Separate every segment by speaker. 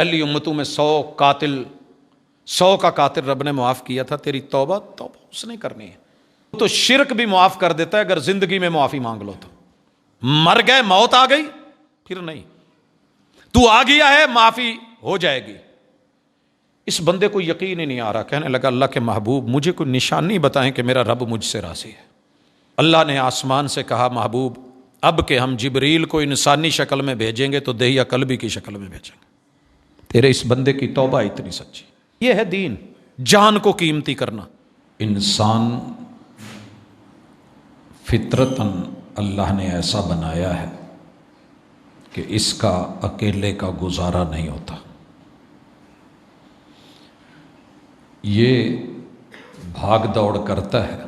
Speaker 1: پہلی امتوں میں 100 کا قاتل رب نے معاف کیا تھا، تیری توبہ اس نے کرنی ہے۔ تو شرک بھی معاف کر دیتا ہے اگر زندگی میں معافی مانگ لو تو۔ مر گئے، موت آ گئی، پھر نہیں، تو آ گیا ہے، معافی ہو جائے گی۔ اس بندے کو یقین ہی نہیں آ رہا، کہنے لگا اللہ کے محبوب مجھے کوئی نشانی بتائیں کہ میرا رب مجھ سے راضی ہے۔ اللہ نے آسمان سے کہا محبوب اب کہ ہم جبریل کو انسانی شکل میں بھیجیں گے تو دہیا قلبی کی شکل میں بھیجیں گے۔ تیرے اس بندے کی توبہ اتنی سچی، یہ ہے دین، جان کو قیمتی کرنا۔ انسان فطرتاً اللہ نے ایسا بنایا ہے کہ اس کا اکیلے کا گزارا نہیں ہوتا۔ یہ بھاگ دوڑ کرتا ہے،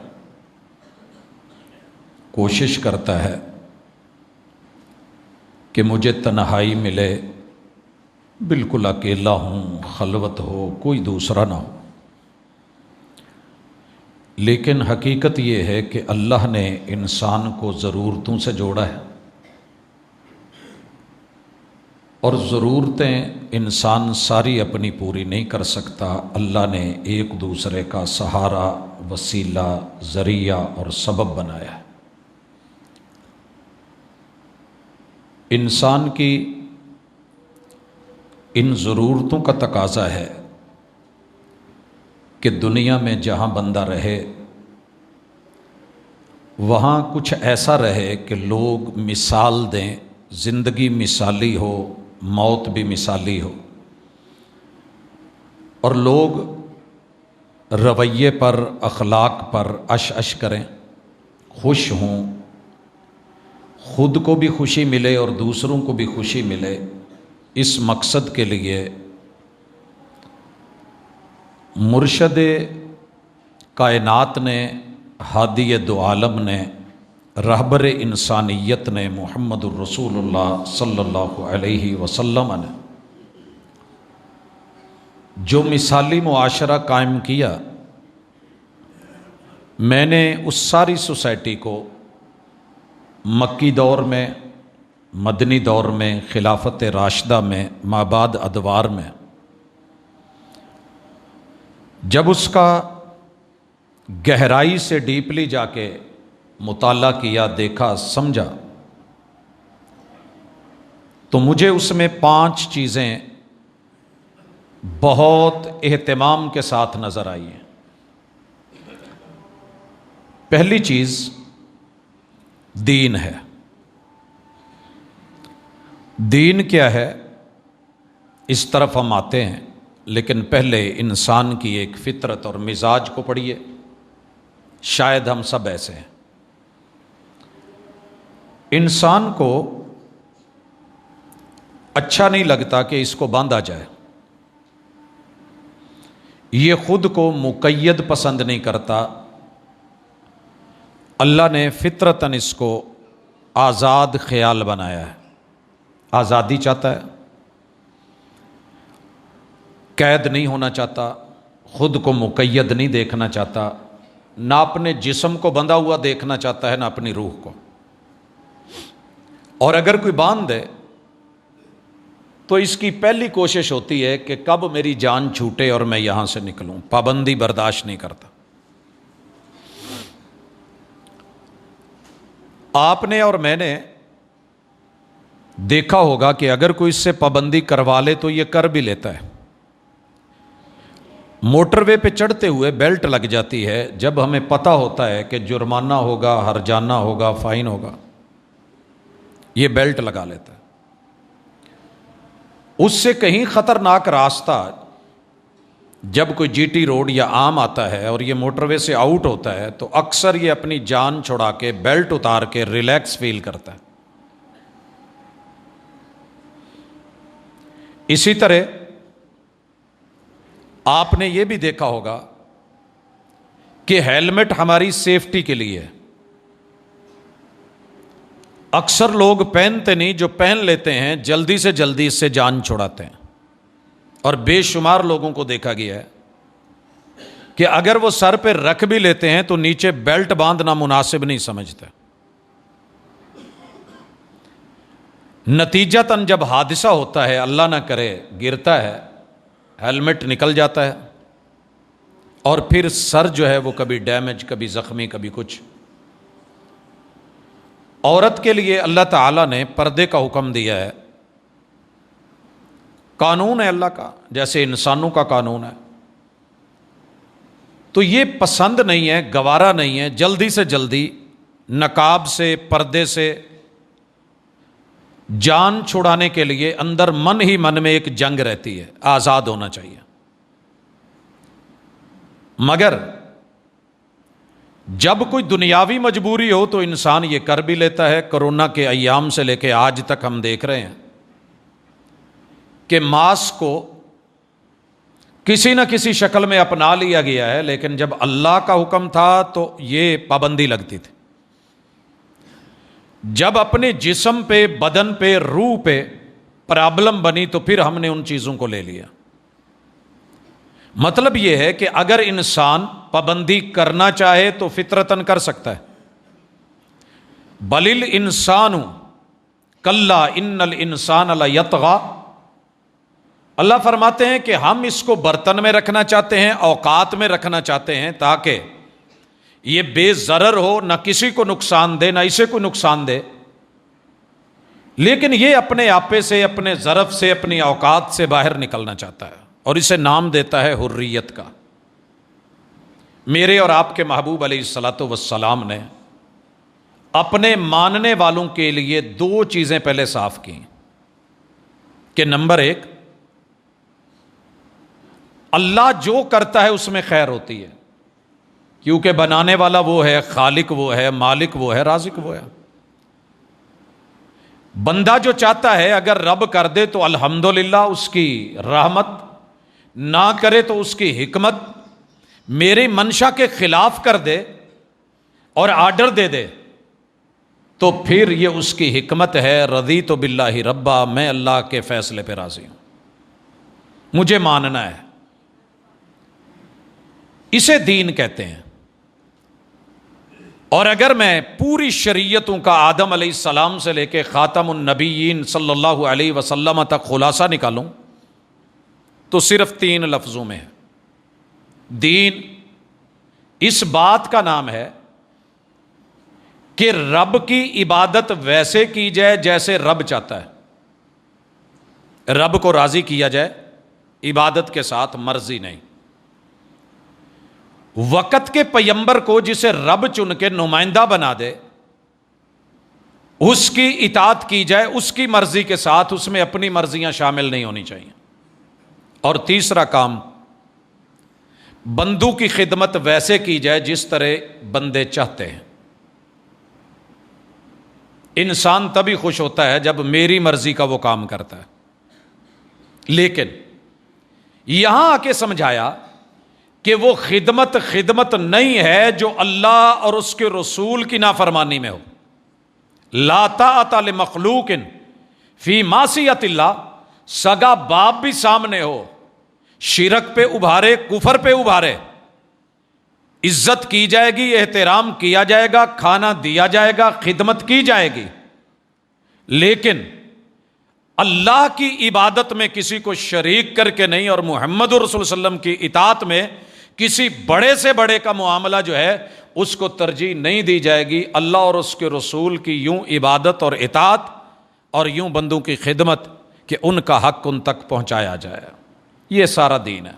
Speaker 1: کوشش کرتا ہے کہ مجھے تنہائی ملے، بالکل اکیلا ہوں، خلوت ہو، کوئی دوسرا نہ ہو۔ لیکن حقیقت یہ ہے کہ اللہ نے انسان کو ضرورتوں سے جوڑا ہے، اور ضرورتیں انسان ساری اپنی پوری نہیں کر سکتا۔ اللہ نے ایک دوسرے کا سہارا، وسیلہ، ذریعہ اور سبب بنایا ہے۔ انسان کی ان ضرورتوں کا تقاضا ہے کہ دنیا میں جہاں بندہ رہے وہاں کچھ ایسا رہے کہ لوگ مثال دیں، زندگی مثالی ہو، موت بھی مثالی ہو، اور لوگ رویے پر، اخلاق پر عش کریں، خوش ہوں، خود کو بھی خوشی ملے اور دوسروں کو بھی خوشی ملے۔ اس مقصد کے لیے مرشد کائنات نے، ہادی دو عالم نے، رہبر انسانیت نے، محمد الرسول اللہ صلی اللہ علیہ وسلم نے جو مثالی معاشرہ قائم کیا، میں نے اس ساری سوسائٹی کو مکی دور میں، مدنی دور میں، خلافت راشدہ میں، مابعد ادوار میں جب اس کا گہرائی سے ڈیپلی جا کے مطالعہ کیا، دیکھا، سمجھا، تو مجھے اس میں 5 چیزیں بہت اہتمام کے ساتھ نظر آئی ہیں۔ پہلی چیز دین ہے۔ دین کیا ہے اس طرف ہم آتے ہیں، لیکن پہلے انسان کی ایک فطرت اور مزاج کو پڑھیے، شاید ہم سب ایسے ہیں۔ انسان کو اچھا نہیں لگتا کہ اس کو باندھا جائے، یہ خود کو مقید پسند نہیں کرتا۔ اللہ نے فطرتاً اس کو آزاد خیال بنایا ہے، آزادی چاہتا ہے، قید نہیں ہونا چاہتا، خود کو مقید نہیں دیکھنا چاہتا، نہ اپنے جسم کو بندھا ہوا دیکھنا چاہتا ہے، نہ اپنی روح کو۔ اور اگر کوئی باندھ دے تو اس کی پہلی کوشش ہوتی ہے کہ کب میری جان چھوٹے اور میں یہاں سے نکلوں، پابندی برداشت نہیں کرتا۔ آپ نے اور میں نے دیکھا ہوگا کہ اگر کوئی اس سے پابندی کروا لے تو یہ کر بھی لیتا ہے۔ موٹر وے پہ چڑھتے ہوئے بیلٹ لگ جاتی ہے، جب ہمیں پتہ ہوتا ہے کہ جرمانہ ہوگا، ہرجانہ ہوگا، فائن ہوگا، یہ بیلٹ لگا لیتا ہے۔ اس سے کہیں خطرناک راستہ جب کوئی جی ٹی روڈ یا عام آتا ہے اور یہ موٹر وے سے آؤٹ ہوتا ہے تو اکثر یہ اپنی جان چھڑا کے بیلٹ اتار کے ریلیکس فیل کرتا ہے۔ اسی طرح آپ نے یہ بھی دیکھا ہوگا کہ ہیلمٹ ہماری سیفٹی کے لیے ہے۔ اکثر لوگ پہنتے نہیں، جو پہن لیتے ہیں جلدی سے جلدی اس سے جان چھڑاتے ہیں، اور بے شمار لوگوں کو دیکھا گیا ہے کہ اگر وہ سر پہ رکھ بھی لیتے ہیں تو نیچے بیلٹ باندھنا مناسب نہیں سمجھتے۔ نتیجتاً جب حادثہ ہوتا ہے، اللہ نہ کرے گرتا ہے، ہیلمٹ نکل جاتا ہے، اور پھر سر جو ہے وہ کبھی ڈیمیج، کبھی زخمی، کبھی کچھ. عورت کے لیے اللہ تعالیٰ نے پردے کا حکم دیا ہے، قانون ہے اللہ کا، جیسے انسانوں کا قانون ہے. تو یہ پسند نہیں ہے، گوارا نہیں ہے، جلدی سے جلدی نقاب سے، پردے سے جان چھڑانے کے لیے اندر من ہی من میں ایک جنگ رہتی ہے، آزاد ہونا چاہیے. مگر جب کوئی دنیاوی مجبوری ہو تو انسان یہ کر بھی لیتا ہے. کرونا کے ایام سے لے کے آج تک ہم دیکھ رہے ہیں کہ ماسک کو کسی نہ کسی شکل میں اپنا لیا گیا ہے، لیکن جب اللہ کا حکم تھا تو یہ پابندی لگتی تھی. جب اپنے جسم پہ، بدن پہ، روح پہ پرابلم بنی تو پھر ہم نے ان چیزوں کو لے لیا. مطلب یہ ہے کہ اگر انسان پابندی کرنا چاہے تو فطرتاً کر سکتا ہے. بل الانسان کلا ان الانسان لیطغی. اللہ فرماتے ہیں کہ ہم اس کو برتن میں رکھنا چاہتے ہیں، اوقات میں رکھنا چاہتے ہیں، تاکہ یہ بے ضرر ہو، نہ کسی کو نقصان دے، نہ اسے کوئی نقصان دے. لیکن یہ اپنے آپے سے، اپنے ظرف سے، اپنی اوقات سے باہر نکلنا چاہتا ہے، اور اسے نام دیتا ہے حریت کا. میرے اور آپ کے محبوب علیہ الصلاۃ والسلام نے اپنے ماننے والوں کے لیے دو چیزیں پہلے صاف کی کہ نمبر ایک، اللہ جو کرتا ہے اس میں خیر ہوتی ہے، کیونکہ بنانے والا وہ ہے، خالق وہ ہے، مالک وہ ہے، رازق وہ ہے. بندہ جو چاہتا ہے اگر رب کر دے تو الحمدللہ اس کی رحمت، نہ کرے تو اس کی حکمت، میری منشا کے خلاف کر دے اور آرڈر دے دے تو پھر یہ اس کی حکمت ہے. رضیت باللہ ربا، میں اللہ کے فیصلے پہ راضی ہوں، مجھے ماننا ہے. اسے دین کہتے ہیں. اور اگر میں پوری شریعتوں کا آدم علیہ السلام سے لے کے خاتم النبیین صلی اللہ علیہ وسلم تک خلاصہ نکالوں تو صرف 3 لفظوں میں ہے. دین اس بات کا نام ہے کہ رب کی عبادت ویسے کی جائے جیسے رب چاہتا ہے، رب کو راضی کیا جائے عبادت کے ساتھ، مرضی نہیں. وقت کے پیمبر کو جسے رب چن کے نمائندہ بنا دے، اس کی اطاعت کی جائے اس کی مرضی کے ساتھ، اس میں اپنی مرضیاں شامل نہیں ہونی چاہیے. اور تیسرا کام، بندوں کی خدمت ویسے کی جائے جس طرح بندے چاہتے ہیں. انسان تبھی خوش ہوتا ہے جب میری مرضی کا وہ کام کرتا ہے. لیکن یہاں آ کے سمجھایا کہ وہ خدمت نہیں ہے جو اللہ اور اس کے رسول کی نافرمانی میں ہو. لا طاعۃ لمخلوق فی معصیت اللہ. سگا باپ بھی سامنے ہو، شرک پہ ابھارے، کفر پہ ابھارے، عزت کی جائے گی، احترام کیا جائے گا، کھانا دیا جائے گا، خدمت کی جائے گی. لیکن اللہ کی عبادت میں کسی کو شریک کر کے نہیں، اور محمد رسول صلی اللہ علیہ وسلم کی اطاعت میں کسی بڑے سے بڑے کا معاملہ جو ہے اس کو ترجیح نہیں دی جائے گی. اللہ اور اس کے رسول کی یوں عبادت اور اطاعت، اور یوں بندوں کی خدمت کہ ان کا حق ان تک پہنچایا جائے. یہ سارا دین ہے.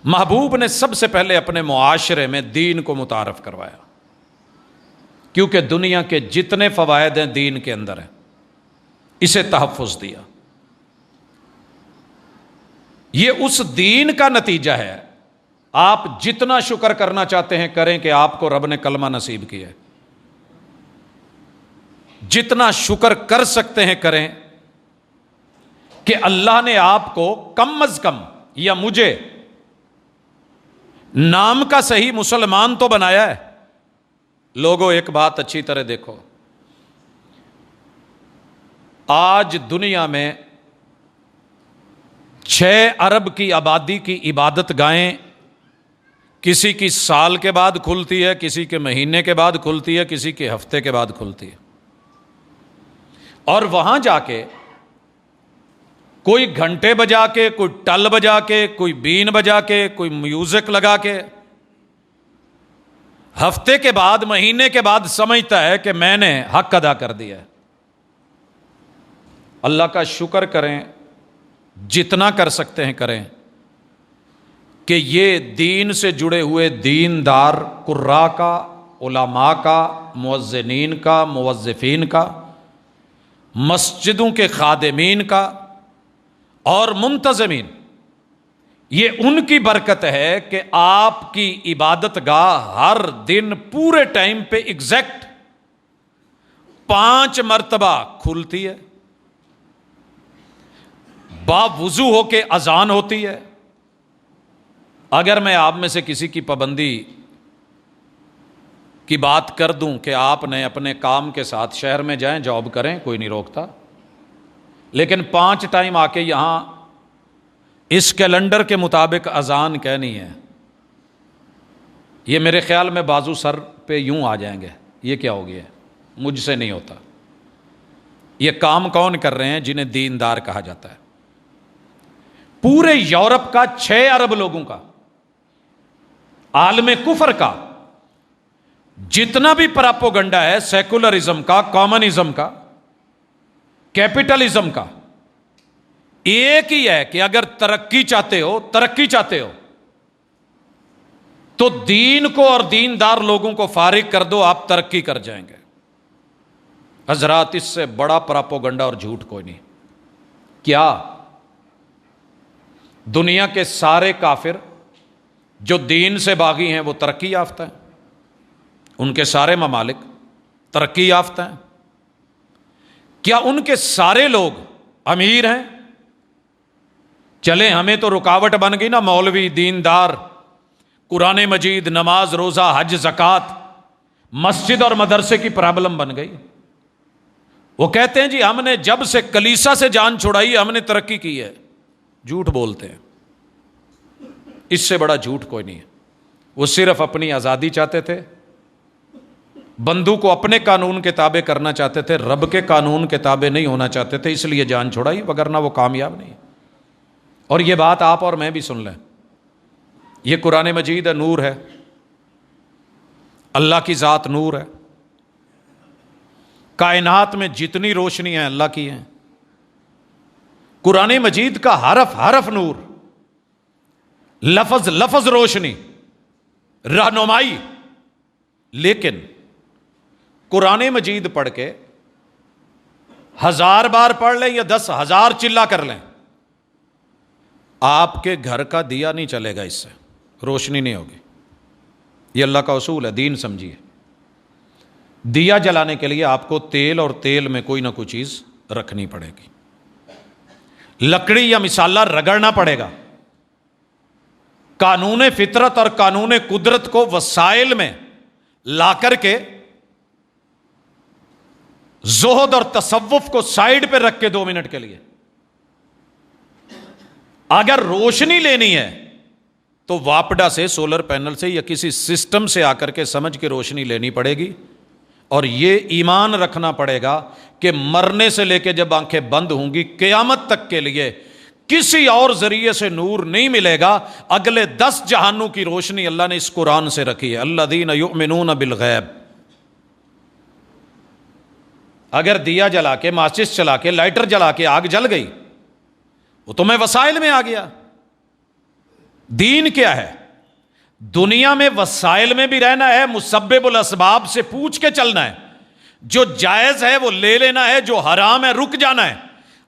Speaker 1: محبوب نے سب سے پہلے اپنے معاشرے میں دین کو متعارف کروایا، کیونکہ دنیا کے جتنے فوائد ہیں دین کے اندر ہیں، اسے تحفظ دیا. یہ اس دین کا نتیجہ ہے. آپ جتنا شکر کرنا چاہتے ہیں کریں کہ آپ کو رب نے کلمہ نصیب کیا ہے. جتنا شکر کر سکتے ہیں کریں کہ اللہ نے آپ کو کم از کم یا مجھے نام کا صحیح مسلمان تو بنایا ہے. لوگوں ایک بات اچھی طرح دیکھو، آج دنیا میں 6 ارب کی آبادی کی عبادت گاہیں کسی کی سال کے بعد کھلتی ہے، کسی کے مہینے کے بعد کھلتی ہے، کسی کے ہفتے کے بعد کھلتی ہے. اور وہاں جا کے کوئی گھنٹے بجا کے، کوئی ٹل بجا کے، کوئی بین بجا کے، کوئی میوزک لگا کے ہفتے کے بعد، مہینے کے بعد سمجھتا ہے کہ میں نے حق ادا کر دیا ہے۔ اللہ کا شکر کریں، جتنا کر سکتے ہیں کریں، کہ یہ دین سے جڑے ہوئے دیندار قراء کا، علماء کا، مؤذنین کا، موظفین کا، مسجدوں کے خادمین کا اور منتظمین، یہ ان کی برکت ہے کہ آپ کی عبادت گاہ ہر دن پورے ٹائم پہ ایگزیکٹ 5 مرتبہ کھلتی ہے، باوضو ہو کے اذان ہوتی ہے۔ اگر میں آپ میں سے کسی کی پابندی کی بات کر دوں کہ آپ نے اپنے کام کے ساتھ شہر میں جائیں، جاب کریں، کوئی نہیں روکتا، لیکن 5 ٹائم آ کے یہاں اس کیلنڈر کے مطابق اذان کہنی ہے، یہ میرے خیال میں بازو سر پہ یوں آ جائیں گے، یہ کیا ہو گیا؟ مجھ سے نہیں ہوتا۔ یہ کام کون کر رہے ہیں؟ جنہیں دیندار کہا جاتا ہے۔ پورے یورپ کا 6 ارب لوگوں کا، عالم کفر کا جتنا بھی پراپوگنڈا ہے، سیکولرزم کا، کامنزم کا، کیپٹلزم کا، ایک ہی ہے کہ اگر ترقی چاہتے ہو تو دین کو اور دیندار لوگوں کو فارغ کر دو، آپ ترقی کر جائیں گے۔ حضرات، اس سے بڑا پراپوگنڈا اور جھوٹ کوئی نہیں۔ کیا دنیا کے سارے کافر جو دین سے باغی ہیں وہ ترقی یافتہ ہیں؟ ان کے سارے ممالک ترقی یافتہ ہیں؟ کیا ان کے سارے لوگ امیر ہیں؟ چلیں، ہمیں تو رکاوٹ بن گئی نا، مولوی، دیندار، قرآن مجید، نماز، روزہ، حج، زکوٰۃ، مسجد اور مدرسے کی پرابلم بن گئی۔ وہ کہتے ہیں جی ہم نے جب سے کلیسا سے جان چھڑائی ہم نے ترقی کی ہے۔ جھوٹ بولتے ہیں، اس سے بڑا جھوٹ کوئی نہیں ہے۔ وہ صرف اپنی آزادی چاہتے تھے، بندوں کو اپنے قانون کے تابع کرنا چاہتے تھے، رب کے قانون کے تابع نہیں ہونا چاہتے تھے، اس لیے جان چھڑائی، وگرنہ وہ کامیاب نہیں۔ اور یہ بات آپ اور میں بھی سن لیں، یہ قرآن مجید ہے، نور ہے، اللہ کی ذات نور ہے، کائنات میں جتنی روشنی ہے اللہ کی ہیں، قرآن مجید کا حرف حرف نور، لفظ لفظ روشنی، رہنمائی۔ لیکن قرآن مجید پڑھ کے 1000 بار پڑھ لیں یا 10,000 چلا کر لیں، آپ کے گھر کا دیا نہیں چلے گا، اس سے روشنی نہیں ہوگی۔ یہ اللہ کا اصول ہے، دین سمجھیے۔ دیا جلانے کے لیے آپ کو تیل اور تیل میں کوئی نہ کوئی چیز رکھنی پڑے گی، لکڑی یا مسالہ رگڑنا پڑے گا۔ قانون فطرت اور قانون قدرت کو وسائل میں لا کر کے زہد اور تصوف کو سائیڈ پہ رکھ کے 2 منٹ کے لیے اگر روشنی لینی ہے تو واپڈا سے، سولر پینل سے یا کسی سسٹم سے آ کر کے سمجھ کے روشنی لینی پڑے گی۔ اور یہ ایمان رکھنا پڑے گا کہ مرنے سے لے کے جب آنکھیں بند ہوں گی قیامت تک کے لیے کسی اور ذریعے سے نور نہیں ملے گا۔ اگلے 10 جہانوں کی روشنی اللہ نے اس قرآن سے رکھی ہے، الذین یؤمنون بالغیب۔ اگر دیا جلا کے، ماچس چلا کے، لائٹر جلا کے آگ جل گئی، وہ تمہیں وسائل میں آ گیا۔ دین کیا ہے؟ دنیا میں وسائل میں بھی رہنا ہے، مسبب الاسباب سے پوچھ کے چلنا ہے، جو جائز ہے وہ لے لینا ہے، جو حرام ہے رک جانا ہے۔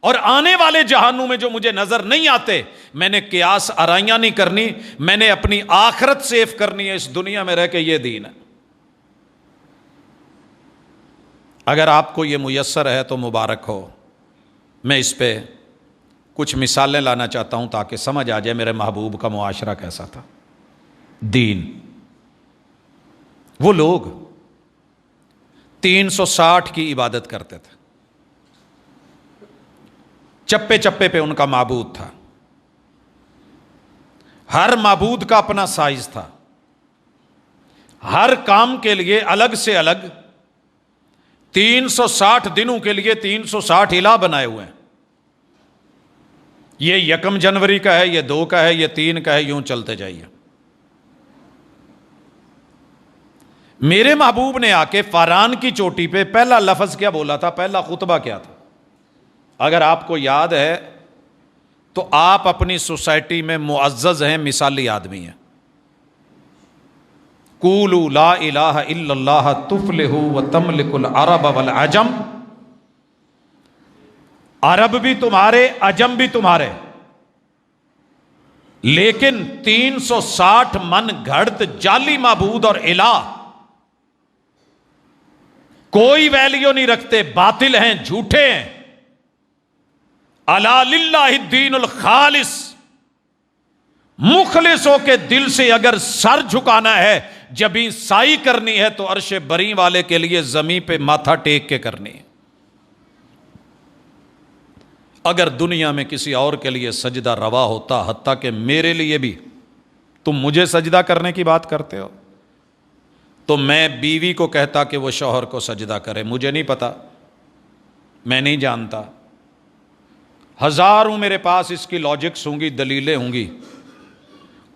Speaker 1: اور آنے والے جہانوں میں جو مجھے نظر نہیں آتے، میں نے قیاس آرائیاں نہیں کرنی، میں نے اپنی آخرت سیف کرنی ہے اس دنیا میں رہ کے۔ یہ دین ہے۔ اگر آپ کو یہ میسر ہے تو مبارک ہو۔ میں اس پہ کچھ مثالیں لانا چاہتا ہوں تاکہ سمجھ آ جائے میرے محبوب کا معاشرہ کیسا تھا۔ دین، وہ لوگ 360 کی عبادت کرتے تھے، چپے چپے پہ ان کا معبود تھا، ہر معبود کا اپنا سائز تھا، ہر کام کے لیے الگ سے الگ 360 دنوں کے لیے 360 الہ بنائے ہوئے ہیں. یہ 1 جنوری کا ہے، یہ 2 کا ہے، یہ 3 کا ہے، یوں چلتے جائیے. میرے محبوب نے آ کے فاران کی چوٹی پہ پہلا لفظ کیا بولا تھا، پہلا خطبہ کیا تھا؟ اگر آپ کو یاد ہے تو آپ اپنی سوسائٹی میں معزز ہیں، مثالی آدمی ہیں. قولوا لا الہ الا اللہ تفلحوا وتملک العرب والعجم. عرب بھی تمہارے، عجم بھی تمہارے. لیکن 360 من گھڑت جعلی معبود اور الہ کوئی ویلیو نہیں رکھتے، باطل ہیں، جھوٹے ہیں. الا للہ الدین الخالص. مخلص ہو کے دل سے اگر سر جھکانا ہے، جبیں سائی کرنی ہے تو عرش بری والے کے لیے زمین پہ ماتھا ٹیک کے کرنی ہے. اگر دنیا میں کسی اور کے لیے سجدہ روا ہوتا، حتیٰ کہ میرے لیے بھی، تم مجھے سجدہ کرنے کی بات کرتے ہو، تو میں بیوی کو کہتا کہ وہ شوہر کو سجدہ کرے. مجھے نہیں پتا، میں نہیں جانتا. ہزاروں میرے پاس اس کی لاجکس ہوں گی، دلیلیں ہوں گی.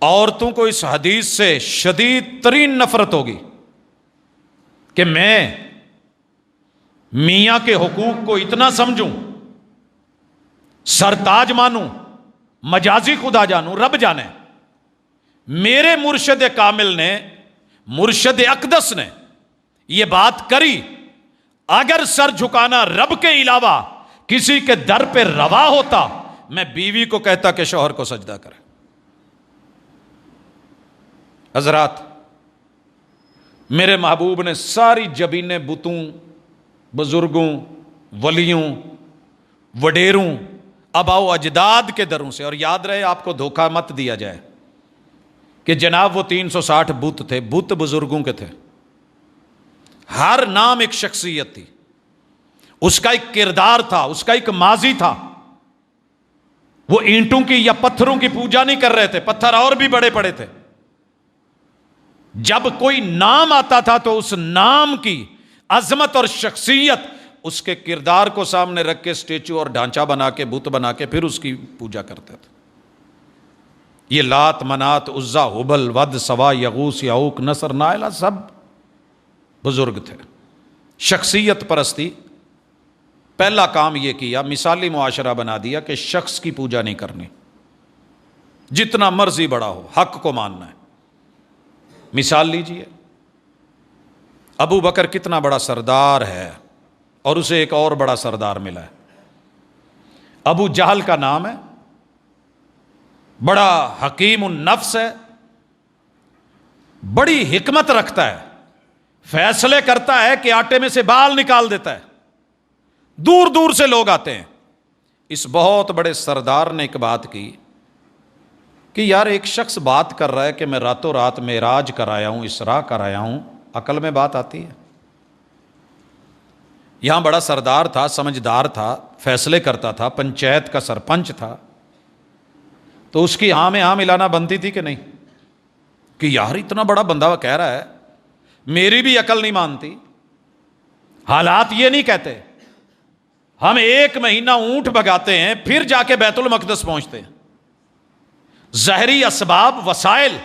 Speaker 1: عورتوں کو اس حدیث سے شدید ترین نفرت ہوگی کہ میں میاں کے حقوق کو اتنا سمجھوں، سرتاج مانوں، مجازی خدا جانوں. رب جانے، میرے مرشد کامل نے، مرشد اقدس نے یہ بات کری. اگر سر جھکانا رب کے علاوہ کسی کے در پہ روا ہوتا، میں بیوی کو کہتا کہ شوہر کو سجدہ کرے. حضرات، میرے محبوب نے ساری جبینیں بتوں، بزرگوں، ولیوں، وڈیروں، آباء و اجداد کے دروں سے. اور یاد رہے، آپ کو دھوکہ مت دیا جائے کہ جناب وہ 360 بت تھے. بت بزرگوں کے تھے. ہر نام ایک شخصیت تھی، اس کا ایک کردار تھا، اس کا ایک ماضی تھا. وہ اینٹوں کی یا پتھروں کی پوجا نہیں کر رہے تھے، پتھر اور بھی بڑے پڑے تھے. جب کوئی نام آتا تھا تو اس نام کی عظمت اور شخصیت، اس کے کردار کو سامنے رکھ کے اسٹیچو اور ڈھانچہ بنا کے، بت بنا کے پھر اس کی پوجا کرتے تھے. یہ لات، منات، عزا، ہبل، ود، سوا، یغوث، یعوق، نصر، نائلہ سب بزرگ تھے. شخصیت پرستی. پہلا کام یہ کیا، مثالی معاشرہ بنا دیا کہ شخص کی پوجا نہیں کرنی، جتنا مرضی بڑا ہو، حق کو ماننا ہے. مثال لیجئے، ابو بکر کتنا بڑا سردار ہے، اور اسے ایک اور بڑا سردار ملا ہے. ابو جہل کا نام ہے، بڑا حکیم النفس ہے، بڑی حکمت رکھتا ہے، فیصلے کرتا ہے کہ آٹے میں سے بال نکال دیتا ہے. دور دور سے لوگ آتے ہیں. اس بہت بڑے سردار نے ایک بات کی کہ یار ایک شخص بات کر رہا ہے کہ میں راتوں رات معراج کرایا ہوں، اسراء کرایا ہوں، عقل میں بات آتی ہے؟ یہاں بڑا سردار تھا، سمجھدار تھا، فیصلے کرتا تھا، پنچایت کا سرپنچ تھا، تو اس کی ہاں میں ہاں ملانا بنتی تھی کہ نہیں؟ کہ یار اتنا بڑا بندہ کہہ رہا ہے، میری بھی عقل نہیں مانتی. حالات یہ نہیں کہتے. ہم 1 مہینہ اونٹ بگاتے ہیں، پھر جا کے بیت المقدس پہنچتے ہیں. ظاہری اسباب، وسائل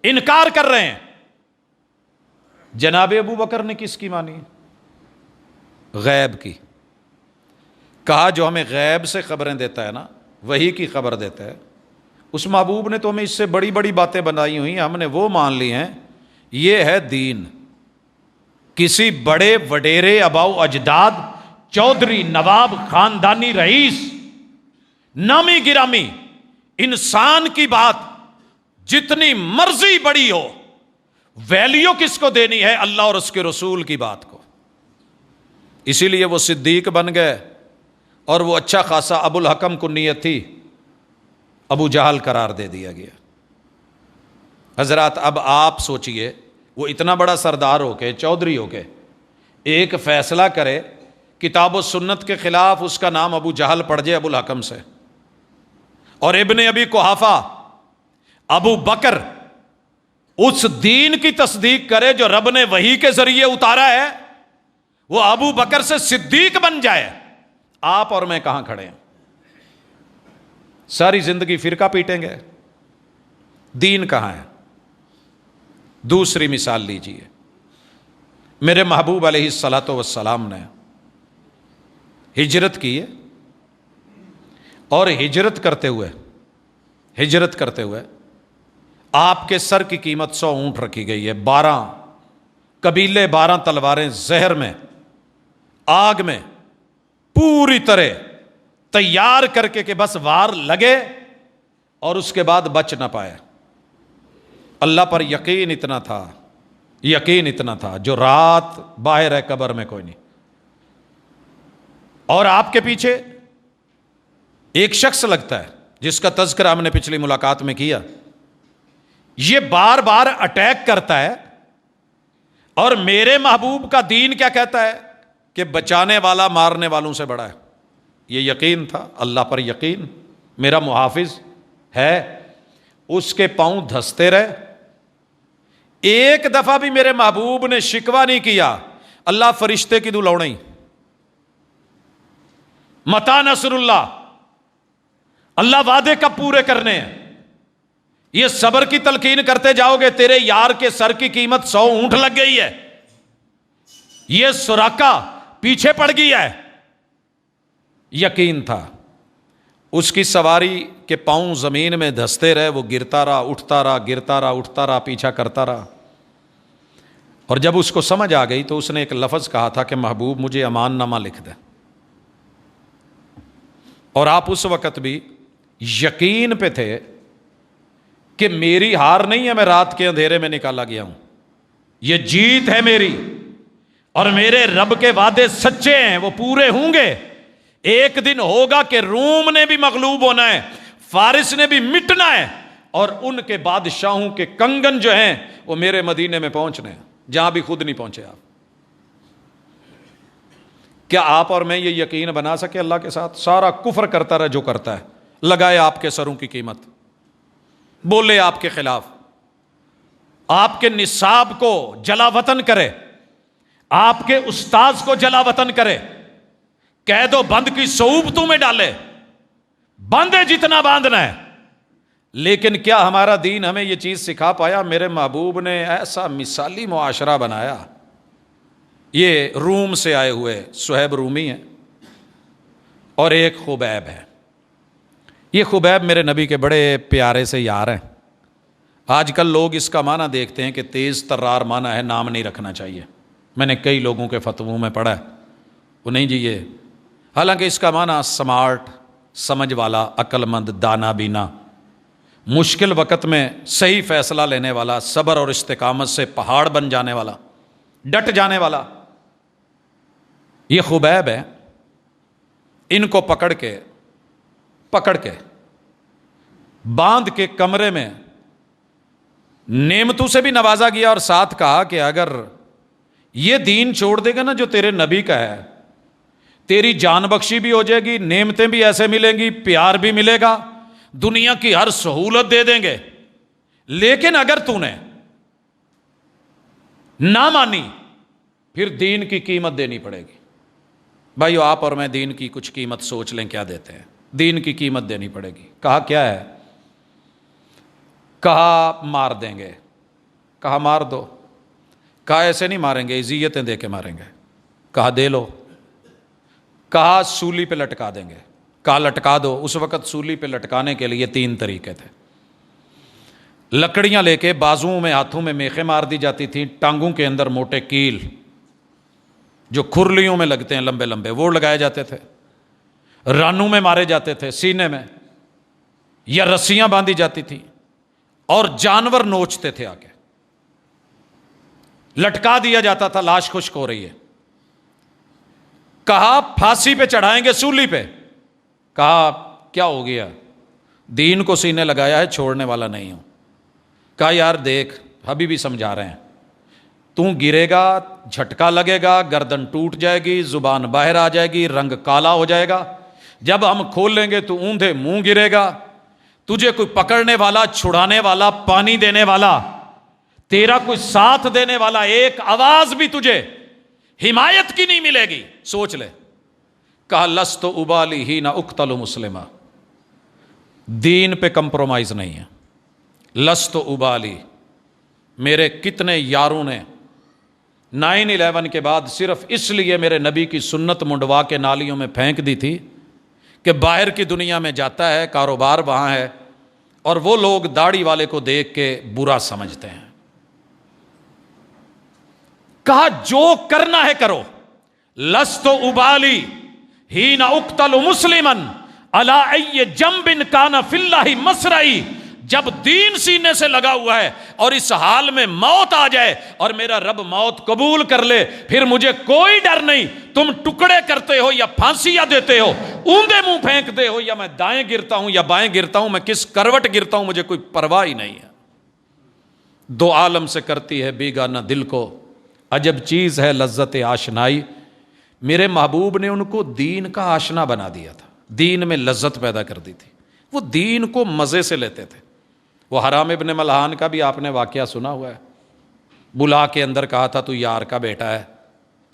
Speaker 1: انکار کر رہے ہیں. جناب ابو بکر نے کس کی مانی؟ غیب کی. کہا جو ہمیں غیب سے خبریں دیتا ہے نا، وہی کی خبر دیتا ہے. اس محبوب نے تو ہمیں اس سے بڑی بڑی باتیں بنائی ہوئی ہیں، ہم نے وہ مان لی ہیں. یہ ہے دین. کسی بڑے وڈیرے، آباء و اجداد، چودھری، نواب، خاندانی رئیس، نامی گرامی انسان کی بات جتنی مرضی بڑی ہو، ویلیو کس کو دینی ہے؟ اللہ اور اس کے رسول کی بات کو. اسی لیے وہ صدیق بن گئے، اور وہ اچھا خاصا ابو الحکم کنیت تھی، ابو جہل قرار دے دیا گیا. حضرات اب آپ سوچئے، وہ اتنا بڑا سردار ہو کے، چودھری ہو کے ایک فیصلہ کرے کتاب و سنت کے خلاف، اس کا نام ابو جہل پڑ جائے ابو الحکم سے. اور ابن ابی قحافہ، ابو بکر اس دین کی تصدیق کرے جو رب نے وحی کے ذریعے اتارا ہے، وہ ابو بکر سے صدیق بن جائے، آپ اور میں کہاں کھڑے ہیں؟ ساری زندگی فرقہ پیٹیں گے، دین کہاں ہے؟ دوسری مثال لیجئے، میرے محبوب علیہ الصلاۃ والسلام نے ہجرت کی ہے، اور ہجرت کرتے ہوئے آپ کے سر کی قیمت 100 اونٹ رکھی گئی ہے، 12 قبیلے، 12 تلواریں زہر میں، آگ میں پوری طرح تیار کر کے کہ بس وار لگے اور اس کے بعد بچ نہ پائے۔ اللہ پر یقین اتنا تھا جو رات باہر ہے قبر میں کوئی نہیں۔ اور آپ کے پیچھے ایک شخص لگتا ہے جس کا تذکرہ ہم نے پچھلی ملاقات میں کیا، یہ بار بار اٹیک کرتا ہے، اور میرے محبوب کا دین کیا کہتا ہے کہ بچانے والا مارنے والوں سے بڑا ہے۔ یہ یقین تھا، اللہ پر یقین، میرا محافظ ہے، اس کے پاؤں دھستے رہے۔ ایک دفعہ بھی میرے محبوب نے شکوہ نہیں کیا، اللہ فرشتے کی دلوڑیں، متا نصر اللہ وعدے کب پورے کرنے ہیں؟ یہ صبر کی تلقین کرتے جاؤ گے، تیرے یار کے سر کی قیمت 100 اونٹ لگ گئی ہے، یہ سراقہ پیچھے پڑ گیا ہے۔ یقین تھا، اس کی سواری کے پاؤں زمین میں دھستے رہے، وہ گرتا رہا، اٹھتا رہا، گرتا رہا، اٹھتا رہا، پیچھا کرتا رہا۔ اور جب اس کو سمجھ آ گئی تو اس نے ایک لفظ کہا تھا کہ محبوب مجھے امان نامہ لکھ دے۔ اور آپ اس وقت بھی یقین پہ تھے کہ میری ہار نہیں ہے، میں رات کے اندھیرے میں نکالا گیا ہوں، یہ جیت ہے میری، اور میرے رب کے وعدے سچے ہیں، وہ پورے ہوں گے۔ ایک دن ہوگا کہ روم نے بھی مغلوب ہونا ہے، فارس نے بھی مٹنا ہے، اور ان کے بادشاہوں کے کنگن جو ہیں وہ میرے مدینے میں پہنچنے ہیں، جہاں بھی خود نہیں پہنچے آپ۔ کیا آپ اور میں یہ یقین بنا سکے اللہ کے ساتھ؟ سارا کفر کرتا رہا جو کرتا ہے، لگائے آپ کے سروں کی قیمت، بولے آپ کے خلاف، آپ کے نصاب کو جلا وطن کرے، آپ کے استاذ کو جلا وطن کرے، قید و بند کی صعوبتوں میں ڈالے، باندھے جتنا باندھنا ہے۔ لیکن کیا ہمارا دین ہمیں یہ چیز سکھا پایا؟ میرے محبوب نے ایسا مثالی معاشرہ بنایا۔ یہ روم سے آئے ہوئے صہیب رومی ہیں، اور ایک خبیب ہے۔ یہ خبیب میرے نبی کے بڑے پیارے سے یار ہیں۔ آج کل لوگ اس کا معنی دیکھتے ہیں کہ تیز ترار معنی ہے، نام نہیں رکھنا چاہیے۔ میں نے کئی لوگوں کے فتووں میں پڑھا ہے، وہ نہیں جی یہ، حالانکہ اس کا معنی سمارٹ، سمجھ والا، عقل مند، دانا بینا، مشکل وقت میں صحیح فیصلہ لینے والا، صبر اور استقامت سے پہاڑ بن جانے والا، ڈٹ جانے والا، یہ خبیب ہے۔ ان کو پکڑ کے باندھ کے کمرے میں نعمتوں سے بھی نوازا گیا، اور ساتھ کہا کہ اگر یہ دین چھوڑ دے گا نا جو تیرے نبی کا ہے، تیری جان بخشی بھی ہو جائے گی، نعمتیں بھی ایسے ملیں گی، پیار بھی ملے گا، دنیا کی ہر سہولت دے دیں گے، لیکن اگر تو نے نہ مانی پھر دین کی قیمت دینی پڑے گی۔ بھائیو، آپ اور میں دین کی کچھ قیمت سوچ لیں کیا دیتے ہیں۔ دین کی قیمت دینی پڑے گی۔ کہا کیا ہے؟ کہا مار دیں گے۔ کہا مار دو۔ کہا ایسے نہیں ماریں گے، اذیتیں دے کے ماریں گے۔ کہا دے لو۔ کہا سولی پہ لٹکا دیں گے۔ کہا لٹکا دو۔ اس وقت سولی پہ لٹکانے کے لیے 3 طریقے تھے۔ لکڑیاں لے کے بازوؤں میں، ہاتھوں میں میخیں مار دی جاتی تھیں، ٹانگوں کے اندر موٹے کیل جو کھرلیوں میں لگتے ہیں لمبے لمبے، وہ لگائے جاتے تھے، رانوں میں مارے جاتے تھے، سینے میں، یا رسیاں باندھی جاتی تھیں، اور جانور نوچتے تھے، آ کے لٹکا دیا جاتا تھا، لاش خشک ہو رہی ہے۔ کہا پھانسی پہ چڑھائیں گے، سولی پہ۔ کہا کیا ہو گیا؟ دین کو سینے لگایا ہے، چھوڑنے والا نہیں ہوں۔ کہا یار دیکھ، ابھی بھی سمجھا رہے ہیں، تو گرے گا، جھٹکا لگے گا، گردن ٹوٹ جائے گی، زبان باہر آ جائے گی، رنگ کالا ہو جائے گا، جب ہم کھول لیں گے تو اوندھے منہ گرے گا، تجھے کوئی پکڑنے والا، چھڑانے والا، پانی دینے والا، تیرا کوئی ساتھ دینے والا، ایک آواز بھی تجھے حمایت کی نہیں ملے گی. سوچ لے. کہا لست ابالی ہی نہ اقتل مسلمہ، دین پہ کمپرومائز نہیں ہے. لست ابالی، میرے کتنے یاروں نے 9/11 کے بعد صرف اس لیے میرے نبی کی سنت منڈوا کے نالیوں میں پھینک دی تھی کہ باہر کی دنیا میں جاتا ہے، کاروبار وہاں ہے، اور وہ لوگ داڑھی والے کو دیکھ کے برا سمجھتے ہیں. کہا جو کرنا ہے کرو. لست ابالی حین اقتل مسلما علی ای جنب کان فی اللہ مسرعی، جب دین سینے سے لگا ہوا ہے اور اس حال میں موت آ جائے اور میرا رب موت قبول کر لے، پھر مجھے کوئی ڈر نہیں. تم ٹکڑے کرتے ہو یا پھانسیاں دیتے ہو، اوندے منہ پھینکتے ہو، یا میں دائیں گرتا ہوں یا بائیں گرتا ہوں، میں کس کروٹ گرتا ہوں مجھے کوئی پرواہ ہی نہیں ہے. دو عالم سے کرتی ہے بیگانہ دل کو عجب چیز ہے لذت آشنائی. میرے محبوب نے ان کو دین کا آشنا بنا دیا تھا، دین میں لذت پیدا کر دی تھی. وہ دین کو مزے سے لیتے تھے. وہ حرام ابن ملحان کا بھی آپ نے واقعہ سنا ہوا ہے. بلا کے اندر کہا تھا تو یار کا بیٹا ہے،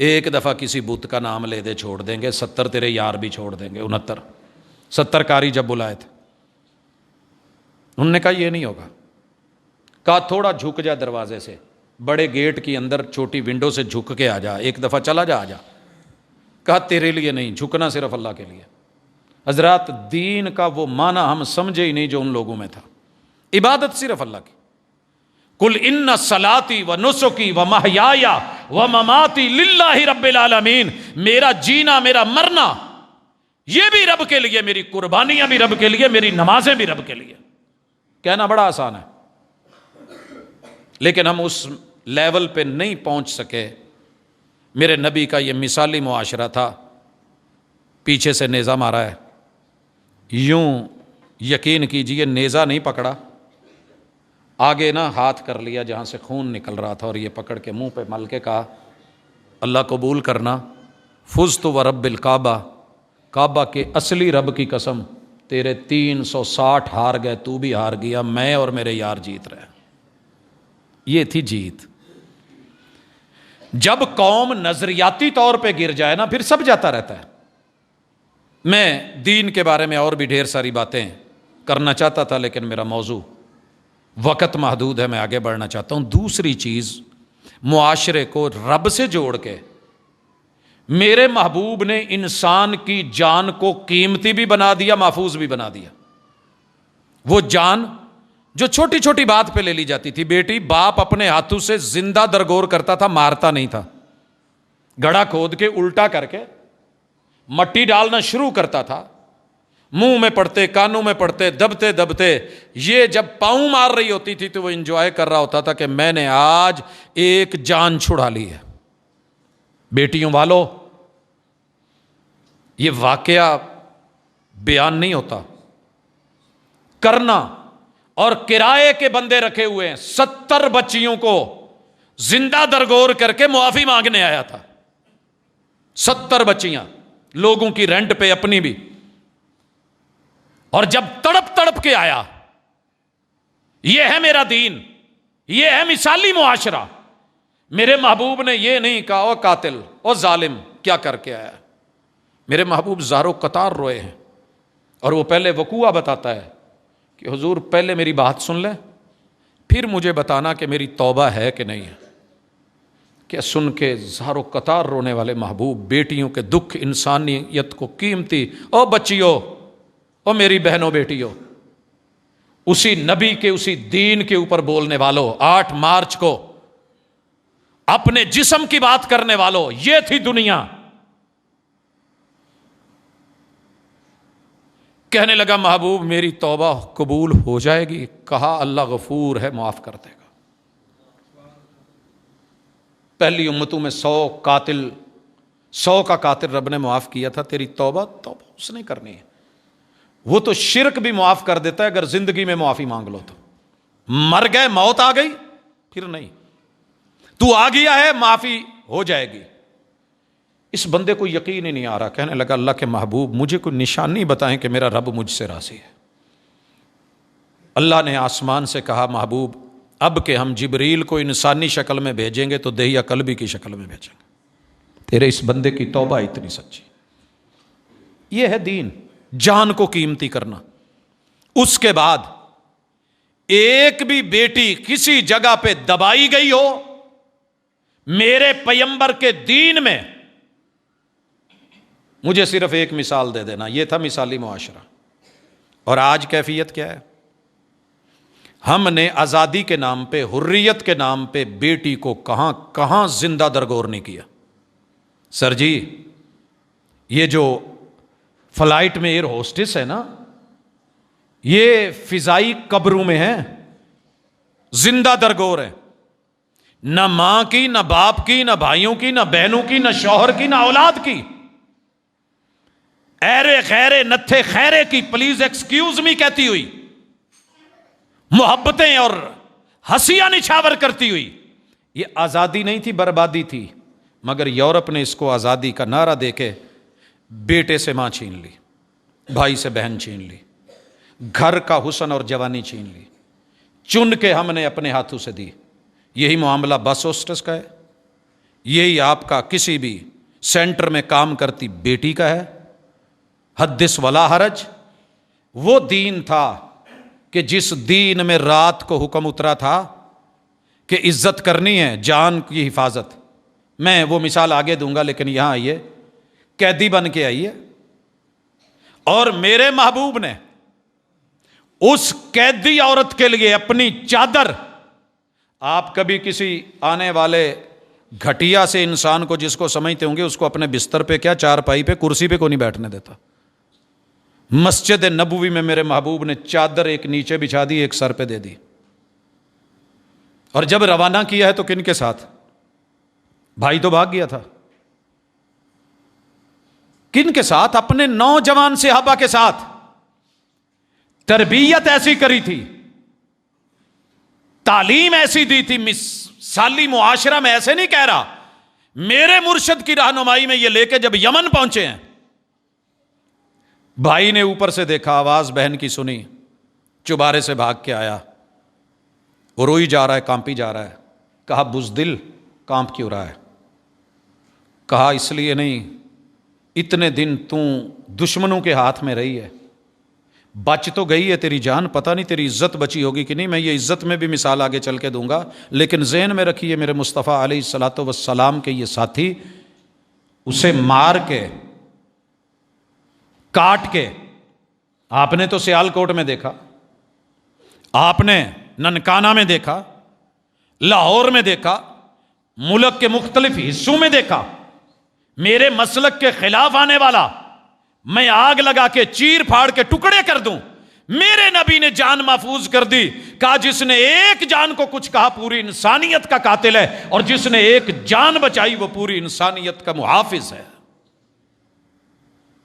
Speaker 1: ایک دفعہ کسی بت کا نام لے دے چھوڑ دیں گے، 70 تیرے یار بھی چھوڑ دیں گے. 69 کاری جب بلائے تھے، انہوں نے کہا یہ نہیں ہوگا. کہا تھوڑا جھک جا دروازے سے، بڑے گیٹ کی اندر چھوٹی ونڈو سے جھک کے آ جا، ایک دفعہ چلا جا آ جا. کہا تیرے لیے نہیں، جھکنا صرف اللہ کے لیے. حضرات دین کا وہ معنی ہم سمجھے ہی نہیں جو ان لوگوں میں تھا. عبادت صرف اللہ کی. قل ان صلاتی و نسکی و محیای و مماتی للہ رب العالمین، میرا جینا میرا مرنا یہ بھی رب کے لیے، میری قربانیاں بھی رب کے لیے، میری نمازیں بھی رب کے لیے. کہنا بڑا آسان ہے، لیکن ہم اس لیول پہ نہیں پہنچ سکے. میرے نبی کا یہ مثالی معاشرہ تھا. پیچھے سے نیزہ مارا ہے، یوں یقین کیجئے نیزہ نہیں پکڑا، آگے نہ ہاتھ کر لیا جہاں سے خون نکل رہا تھا، اور یہ پکڑ کے منہ پہ مل کے کہا اللہ قبول کرنا، فزت ورب الکعبہ، کعبہ کے اصلی رب کی قسم تیرے 360 ہار گئے، تو بھی ہار گیا، میں اور میرے یار جیت رہے. یہ تھی جیت. جب قوم نظریاتی طور پہ گر جائے نا پھر سب جاتا رہتا ہے. میں دین کے بارے میں اور بھی ڈھیر ساری باتیں کرنا چاہتا تھا، لیکن میرا موضوع وقت محدود ہے، میں آگے بڑھنا چاہتا ہوں. دوسری چیز، معاشرے کو رب سے جوڑ کے میرے محبوب نے انسان کی جان کو قیمتی بھی بنا دیا، محفوظ بھی بنا دیا. وہ جان جو چھوٹی چھوٹی بات پہ لے لی جاتی تھی. بیٹی باپ اپنے ہاتھوں سے زندہ درگور کرتا تھا، مارتا نہیں تھا. گڑھا کھود کے الٹا کر کے مٹی ڈالنا شروع کرتا تھا، منہ میں پڑتے، کانوں میں پڑتے، دبتے دبتے. یہ جب پاؤں مار رہی ہوتی تھی تو وہ انجوائے کر رہا ہوتا تھا کہ میں نے آج ایک جان چھڑا لی ہے. بیٹیوں والو، یہ واقعہ بیان نہیں ہوتا، کرنا. اور کرائے کے بندے رکھے ہوئے ہیں، 70 بچیوں کو زندہ درگور کر کے معافی مانگنے آیا تھا. 70 بچیاں لوگوں کی رینٹ پہ، اپنی بھی. اور جب تڑپ تڑپ کے آیا، یہ ہے میرا دین، یہ ہے مثالی معاشرہ. میرے محبوب نے یہ نہیں کہا او قاتل او ظالم کیا کر کے آیا. میرے محبوب زارو قطار روئے ہیں، اور وہ پہلے وقوعہ بتاتا ہے کہ حضور پہلے میری بات سن لیں، پھر مجھے بتانا کہ میری توبہ ہے کہ نہیں ہے. کہ سن کے زارو قطار رونے والے محبوب، بیٹیوں کے دکھ، انسانیت کو قیمتی. او بچیو، او میری بہنوں بیٹیوں، اسی نبی کے اسی دین کے اوپر بولنے والوں، 8 مارچ کو اپنے جسم کی بات کرنے والوں، یہ تھی دنیا. کہنے لگا محبوب میری توبہ قبول ہو جائے گی. کہا اللہ غفور ہے، معاف کر دے گا. پہلی امتوں میں 100 کا قاتل رب نے معاف کیا تھا. تیری توبہ اس نے کرنی ہے. وہ تو شرک بھی معاف کر دیتا ہے اگر زندگی میں معافی مانگ لو تو. مر گئے، موت آ گئی، پھر نہیں. تو آ گیا ہے، معافی ہو جائے گی. اس بندے کو یقین ہی نہیں آ رہا. کہنے لگا اللہ کے محبوب مجھے کوئی نشانی بتائیں کہ میرا رب مجھ سے راضی ہے. اللہ نے آسمان سے کہا محبوب اب کہ ہم جبریل کو انسانی شکل میں بھیجیں گے تو دہیا قلبی کی شکل میں بھیجیں گے. تیرے اس بندے کی توبہ اتنی سچی. یہ ہے دین، جان کو قیمتی کرنا. اس کے بعد ایک بھی بیٹی کسی جگہ پہ دبائی گئی ہو میرے پیغمبر کے دین میں، مجھے صرف ایک مثال دے دینا. یہ تھا مثالی معاشرہ. اور آج کیفیت کیا ہے؟ ہم نے آزادی کے نام پہ، حریت کے نام پہ بیٹی کو کہاں کہاں زندہ درگور نہیں کیا. سر جی، یہ جو فلائٹ میں ایئر ہوسٹس ہے نا، یہ فضائی قبروں میں ہیں، زندہ درگور ہے. نہ ماں کی، نہ باپ کی، نہ بھائیوں کی، نہ بہنوں کی، نہ شوہر کی، نہ اولاد کی. ایرے خیرے نتھے خیرے کی، پلیز ایکسکیوز می کہتی ہوئی، محبتیں اور ہنسیاں نچھاور کرتی ہوئی. یہ آزادی نہیں تھی، بربادی تھی. مگر یورپ نے اس کو آزادی کا نعرہ دے کے بیٹے سے ماں چھین لی، بھائی سے بہن چھین لی، گھر کا حسن اور جوانی چھین لی، چن کے ہم نے اپنے ہاتھوں سے دی. یہی معاملہ بس ہوسٹس کا ہے، یہی آپ کا کسی بھی سینٹر میں کام کرتی بیٹی کا ہے. حدث ولا حرج. وہ دین تھا کہ جس دین میں رات کو حکم اترا تھا کہ عزت کرنی ہے، جان کی حفاظت. میں وہ مثال آگے دوں گا، لیکن یہاں آئیے، قیدی بن کے آئیے. اور میرے محبوب نے اس قیدی عورت کے لیے اپنی چادر، آپ کبھی کسی آنے والے گھٹیا سے انسان کو جس کو سمجھتے ہوں گے، اس کو اپنے بستر پہ کیا، چارپائی پہ، کرسی پہ کو نہیں بیٹھنے دیتا. مسجد نبوی میں میرے محبوب نے چادر ایک نیچے بچھا دی، ایک سر پہ دے دی. اور جب روانہ کیا ہے تو کن کے ساتھ؟ بھائی تو بھاگ گیا تھا. کن کے ساتھ؟ اپنے نوجوان صحابہ کے ساتھ. تربیت ایسی کری تھی، تعلیم ایسی دی تھی. مثالی معاشرہ میں ایسے نہیں کہہ رہا، میرے مرشد کی رہنمائی میں یہ لے کے جب یمن پہنچے ہیں، بھائی نے اوپر سے دیکھا، آواز بہن کی سنی، چبارے سے بھاگ کے آیا. وہ روئی جا رہا ہے، کانپی جا رہا ہے. کہا بزدل، کانپ کیوں رہا ہے؟ کہا اس لیے نہیں، اتنے دن تو دشمنوں کے ہاتھ میں رہی ہے، بچ تو گئی ہے تیری جان، پتہ نہیں تیری عزت بچی ہوگی کہ نہیں. میں یہ عزت میں بھی مثال آگے چل کے دوں گا، لیکن ذہن میں رکھیے میرے مصطفیٰ علیہ الصلوۃ والسلام کے یہ ساتھی اسے مار کے، کاٹ کے، آپ نے تو سیالکوٹ میں دیکھا، آپ نے ننکانہ میں دیکھا، لاہور میں دیکھا، ملک کے مختلف حصوں میں دیکھا. میرے مسلک کے خلاف آنے والا میں آگ لگا کے چیر پھاڑ کے ٹکڑے کر دوں. میرے نبی نے جان محفوظ کر دی. کہا جس نے ایک جان کو کچھ کہا پوری انسانیت کا قاتل ہے، اور جس نے ایک جان بچائی وہ پوری انسانیت کا محافظ ہے.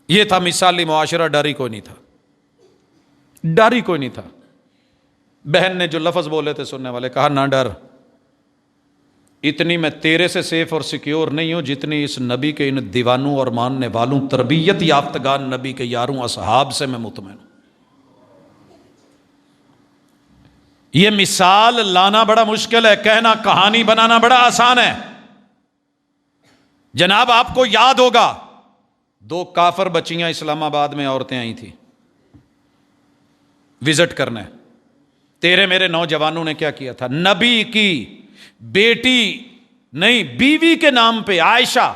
Speaker 1: یہ تھا مثالی معاشرہ. ڈر ہی کوئی نہیں تھا، ڈر ہی کوئی نہیں تھا. بہن نے جو لفظ بولے تھے سننے والے، کہا نہ ڈر، اتنی میں تیرے سے سیف اور سیکیور نہیں ہوں جتنی اس نبی کے ان دیوانوں اور ماننے والوں، تربیت یافتگان نبی کے یاروں اصحاب سے میں مطمئن ہوں. یہ مثال لانا بڑا مشکل ہے، کہنا کہانی بنانا بڑا آسان ہے. جناب آپ کو یاد ہوگا 2 کافر بچیاں اسلام آباد میں عورتیں آئی تھیں وزٹ کرنے. تیرے میرے نوجوانوں نے کیا کیا تھا؟ نبی کی بیٹی نہیں، بیوی کے نام پہ عائشہ،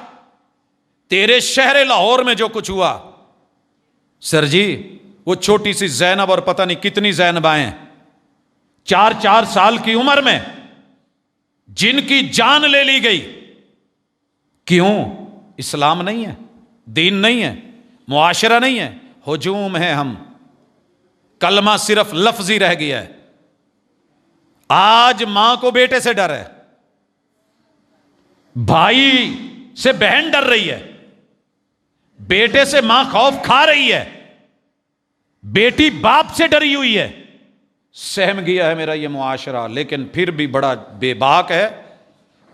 Speaker 1: تیرے شہر لاہور میں جو کچھ ہوا، سر جی وہ چھوٹی سی زینب اور پتہ نہیں کتنی زینبائیں 4 سال کی عمر میں جن کی جان لے لی گئی. کیوں؟ اسلام نہیں ہے، دین نہیں ہے، معاشرہ نہیں ہے، ہجوم ہے. ہم کلمہ صرف لفظی رہ گیا ہے. آج ماں کو بیٹے سے ڈر ہے، بھائی سے بہن ڈر رہی ہے، بیٹے سے ماں خوف کھا رہی ہے، بیٹی باپ سے ڈری ہوئی ہے. سہم گیا ہے میرا یہ معاشرہ، لیکن پھر بھی بڑا بے باک ہے.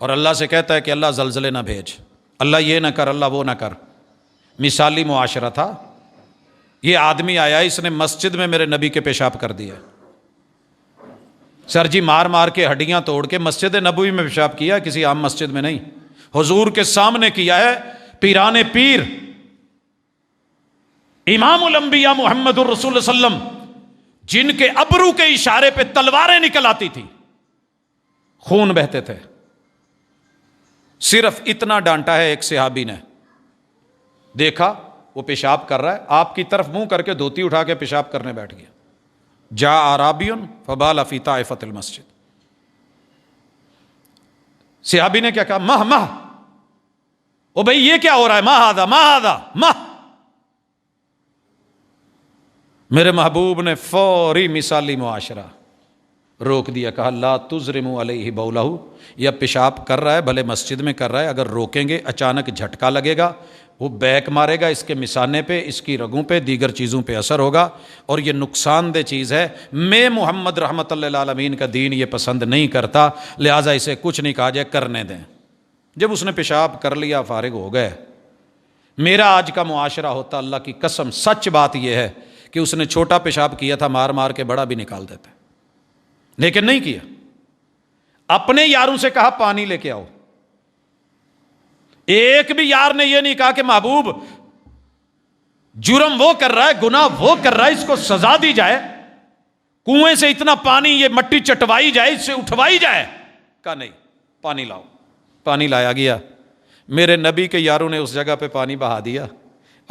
Speaker 1: اور اللہ سے کہتا ہے کہ اللہ زلزلے نہ بھیج، اللہ یہ نہ کر، اللہ وہ نہ کر. مثالی معاشرہ تھا. یہ آدمی آیا، اس نے مسجد میں میرے نبی کے پیشاب کر دیا. سر جی مار مار کے ہڈیاں توڑ کے مسجد نبوی میں پیشاب کیا، کسی عام مسجد میں نہیں. حضور کے سامنے کیا ہے پیران پیر امام الانبیاء محمد الرسول صلی اللہ علیہ وسلم، جن کے ابرو کے اشارے پہ تلواریں نکل آتی تھی، خون بہتے تھے. صرف اتنا ڈانٹا ہے ایک صحابی نے، دیکھا وہ پیشاب کر رہا ہے، آپ کی طرف منہ کر کے دھوتی اٹھا کے پیشاب کرنے بیٹھ گیا. جا اعرابی فبال فی طائفۃ المسجد. صحابی نے کیا کہا؟ مہ او بھائی یہ کیا ہو رہا ہے؟ مہ. میرے محبوب نے فوری مثالی معاشرہ روک دیا، کہا لا تزرموا علیہ بولہ، یہ پیشاب کر رہا ہے، بھلے مسجد میں کر رہا ہے، اگر روکیں گے اچانک جھٹکا لگے گا، وہ بیک مارے گا، اس کے مثانے پہ، اس کی رگوں پہ، دیگر چیزوں پہ اثر ہوگا، اور یہ نقصان دہ چیز ہے. میں محمد رحمت اللہ العالمین کا دین یہ پسند نہیں کرتا، لہٰذا اسے کچھ نہیں کہا جائے، کرنے دیں. جب اس نے پیشاب کر لیا فارغ ہو گئے. میرا آج کا معاشرہ ہوتا، اللہ کی قسم سچ بات یہ ہے کہ اس نے چھوٹا پیشاب کیا تھا، مار مار کے بڑا بھی نکال دیتا، لیکن نہیں کیا. اپنے یاروں سے کہا پانی لے کے آؤ. ایک بھی یار نے یہ نہیں کہا کہ محبوب جرم وہ کر رہا ہے، گناہ وہ کر رہا ہے، اس کو سزا دی جائے، کنویں سے اتنا پانی، یہ مٹی چٹوائی جائے، اس سے اٹھوائی جائے. کہا نہیں، پانی لاؤ. پانی لایا گیا. میرے نبی کے یاروں نے اس جگہ پہ پانی بہا دیا،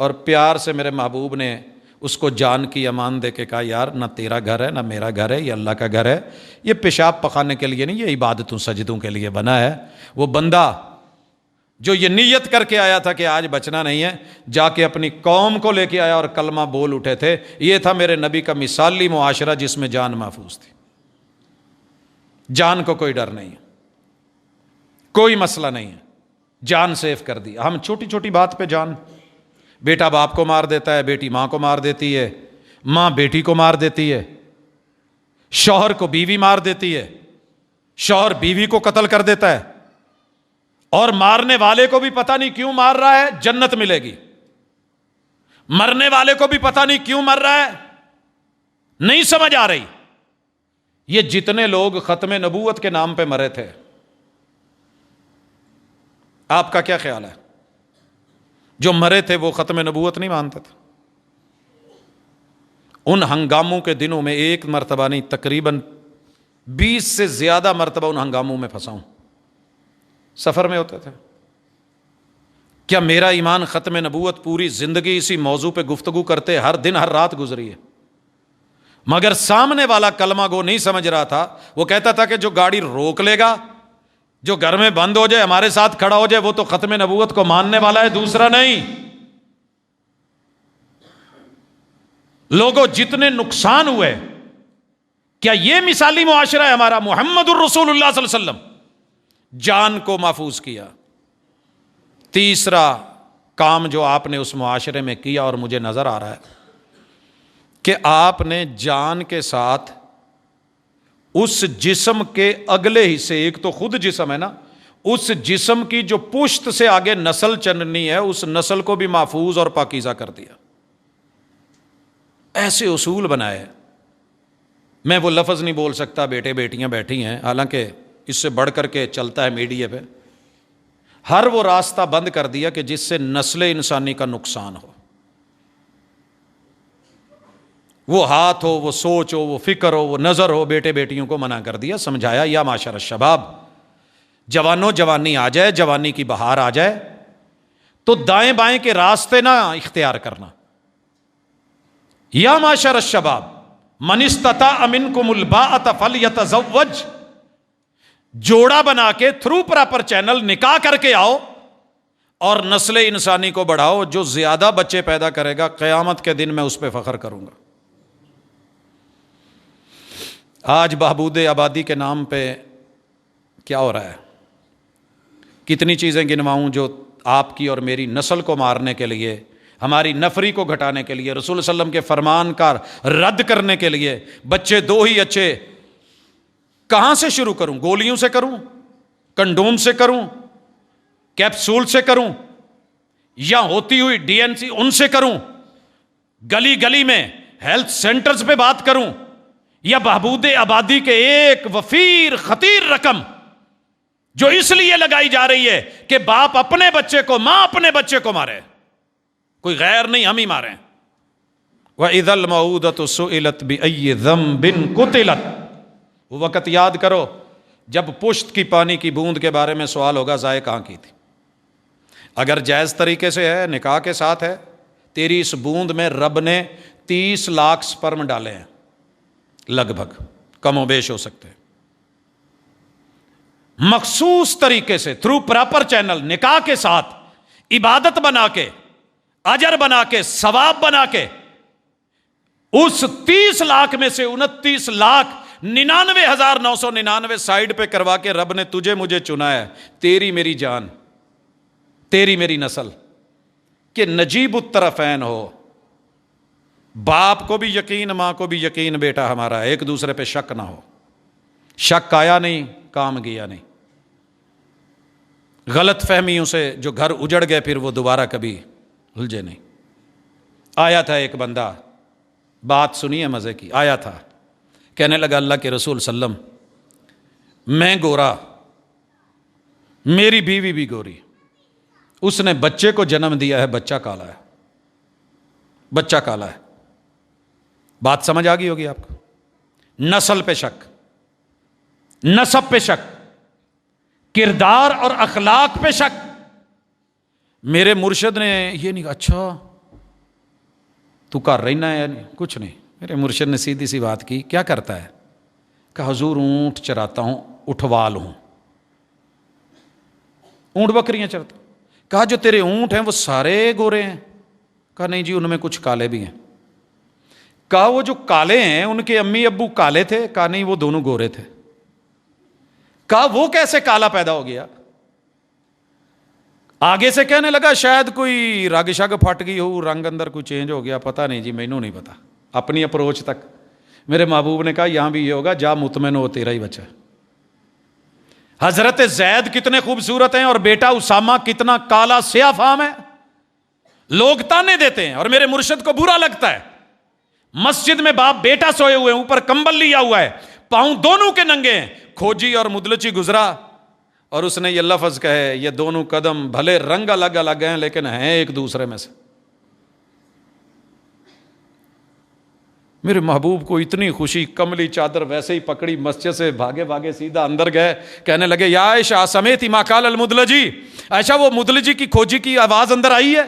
Speaker 1: اور پیار سے میرے محبوب نے اس کو جان کی امان دے کے کہا یار نہ تیرا گھر ہے نہ میرا گھر ہے، یہ اللہ کا گھر ہے، یہ پیشاب پخانے کے لیے نہیں، یہ عبادتوں سجدوں کے لیے بنا ہے. وہ بندہ جو یہ نیت کر کے آیا تھا کہ آج بچنا نہیں ہے، جا کے اپنی قوم کو لے کے آیا اور کلمہ بول اٹھے تھے. یہ تھا میرے نبی کا مثالی معاشرہ جس میں جان محفوظ تھی. جان کو کوئی ڈر نہیں ہے، کوئی مسئلہ نہیں ہے، جان سیف کر دی. ہم چھوٹی چھوٹی بات پہ جان، بیٹا باپ کو مار دیتا ہے، بیٹی ماں کو مار دیتی ہے، ماں بیٹی کو مار دیتی ہے، شوہر کو بیوی مار دیتی ہے، شوہر بیوی کو قتل کر دیتا ہے، اور مارنے والے کو بھی پتہ نہیں کیوں مار رہا ہے، جنت ملے گی. مرنے والے کو بھی پتہ نہیں کیوں مر رہا ہے، نہیں سمجھ آ رہی. یہ جتنے لوگ ختم نبوت کے نام پہ مرے تھے، آپ کا کیا خیال ہے؟ جو مرے تھے وہ ختم نبوت نہیں مانتے تھے. ان ہنگاموں کے دنوں میں ایک مرتبہ نہیں، تقریباً 20 سے زیادہ مرتبہ ان ہنگاموں میں پھنسا ہوں. سفر میں ہوتے تھے. کیا میرا ایمان ختم نبوت پوری زندگی اسی موضوع پہ گفتگو کرتے ہر دن ہر رات گزری ہے، مگر سامنے والا کلمہ گو نہیں سمجھ رہا تھا. وہ کہتا تھا کہ جو گاڑی روک لے گا، جو گھر میں بند ہو جائے، ہمارے ساتھ کھڑا ہو جائے، وہ تو ختم نبوت کو ماننے والا ہے، دوسرا نہیں. لوگوں جتنے نقصان ہوئے، کیا یہ مثالی معاشرہ ہے ہمارا؟ محمد الرسول اللہ صلی اللہ علیہ وسلم جان کو محفوظ کیا. تیسرا کام جو آپ نے اس معاشرے میں کیا اور مجھے نظر آ رہا ہے کہ آپ نے جان کے ساتھ اس جسم کے اگلے حصے، ایک تو خود جسم ہے نا، اس جسم کی جو پشت سے آگے نسل چننی ہے، اس نسل کو بھی محفوظ اور پاکیزہ کر دیا. ایسے اصول بنائے. میں وہ لفظ نہیں بول سکتا بیٹے بیٹیاں بیٹھی ہیں، حالانکہ اس سے بڑھ کر کے چلتا ہے میڈیا پہ. ہر وہ راستہ بند کر دیا کہ جس سے نسل انسانی کا نقصان ہو. وہ ہاتھ ہو، وہ سوچ ہو، وہ فکر ہو، وہ نظر ہو، بیٹے بیٹیوں کو منع کر دیا. سمجھایا یا معاشر الشباب، جوانوں جوانی آ جائے، جوانی کی بہار آ جائے تو دائیں بائیں کے راستے نہ اختیار کرنا. یا معاشر الشباب من استطاع منکم الباءۃ فلیتزوج، جوڑا بنا کے تھرو پراپر چینل نکاح کر کے آؤ اور نسل انسانی کو بڑھاؤ. جو زیادہ بچے پیدا کرے گا قیامت کے دن میں اس پہ فخر کروں گا. آج بہبود آبادی کے نام پہ کیا ہو رہا ہے؟ کتنی چیزیں گنواؤں جو آپ کی اور میری نسل کو مارنے کے لیے، ہماری نفری کو گھٹانے کے لیے، رسول صلی اللہ علیہ وسلم کے فرمان کا رد کرنے کے لیے. بچے دو ہی اچھے. کہاں سے شروع کروں؟ گولیوں سے کروں، کنڈوم سے کروں، کیپسول سے کروں، یا ہوتی ہوئی ڈی این سی ان سے کروں، گلی گلی میں ہیلتھ سینٹرز پہ بات کروں، یا بہبود آبادی کے ایک وفیر خطیر رقم جو اس لیے لگائی جا رہی ہے کہ باپ اپنے بچے کو، ماں اپنے بچے کو مارے، کوئی غیر نہیں، ہم ہی مارے۔ وَإِذَا الْمَوْءُودَةُ سُئِلَتْ بِأَيِّ ذَنبٍ قُتِلَتْ، وہ وقت یاد کرو جب پشت کی پانی کی بوند کے بارے میں سوال ہوگا، ضائع کہاں کی تھی؟ اگر جائز طریقے سے ہے، نکاح کے ساتھ ہے، تیری اس بوند میں رب نے 30 لاکھ سپرم ڈالے ہیں، لگ بھگ، کم و بیش ہو سکتے ہیں۔ مخصوص طریقے سے تھرو پراپر چینل نکاح کے ساتھ عبادت بنا کے، اجر بنا کے، ثواب بنا کے، اس 30 لاکھ میں سے 29,99,999 سائڈ پہ کروا کے رب نے تجھے مجھے چنا ہے، تیری میری جان، تیری میری نسل، کہ نجیب الطرفین ہو، باپ کو بھی یقین، ماں کو بھی یقین بیٹا ہمارا ہے، ایک دوسرے پہ شک نہ ہو۔ شک آیا نہیں، کام گیا نہیں۔ غلط فہمیوں سے جو گھر اجڑ گئے پھر وہ دوبارہ کبھی الجھے نہیں۔ آیا تھا ایک بندہ، بات سنیے مزے کی، آیا تھا، کہنے لگا اللہ کے رسول صلی اللہ علیہ وسلم، میں گورا، میری بیوی بھی گوری، اس نے بچے کو جنم دیا ہے، بچہ کالا ہے، بچہ کالا ہے۔ بات سمجھ آ گئی ہوگی آپ کو؟ نسل پہ شک، نسب پہ شک، کردار اور اخلاق پہ شک۔ میرے مرشد نے یہ نہیں کہا اچھا تو کر رہنا ہے، یعنی کچھ نہیں، میرے مرشد نے سیدھی سی بات کی، کیا کرتا ہے؟ کہ حضور اونٹ چراتا ہوں، اٹھوال ہوں، اونٹ بکریاں چرتا۔ کہا جو تیرے اونٹ ہیں وہ سارے گورے ہیں؟ کہا نہیں جی، ان میں کچھ کالے بھی ہیں۔ کہا وہ جو کالے ہیں ان کے امی ابو کالے تھے؟ کہا نہیں، وہ دونوں گورے تھے۔ کہا وہ کیسے کالا پیدا ہو گیا؟ آگے سے کہنے لگا شاید کوئی رگ شگ پھٹ گئی ہو، رنگ اندر کوئی چینج ہو گیا، پتہ نہیں جی، مینوں نہیں پتا، اپنی اپروچ تک۔ میرے محبوب نے کہا یہاں بھی یہ ہوگا، جا مطمئن ہو، تیرا ہی بچہ۔ حضرت زید کتنے خوبصورت ہیں اور بیٹا اسامہ کتنا کالا سیاہ فام ہے، لوگ تانے دیتے ہیں اور میرے مرشد کو برا لگتا ہے۔ مسجد میں باپ بیٹا سوئے ہوئے ہیں، اوپر کمبل لیا ہوا ہے، پاؤں دونوں کے ننگے ہیں، کھوجی اور مدلچی گزرا اور اس نے یہ لفظ کہے، یہ دونوں قدم بھلے رنگ الگ الگ ہیں لیکن ہیں ایک دوسرے میں سے۔ میرے محبوب کو اتنی خوشی، کملی چادر ویسے ہی پکڑی، مسجد سے بھاگے بھاگے سیدھا اندر گئے، کہنے لگے یا عائشہ سمیتی ما قال المدلجی، عائشہ وہ مدلجی کی کھوجی کی آواز اندر آئی ہے؟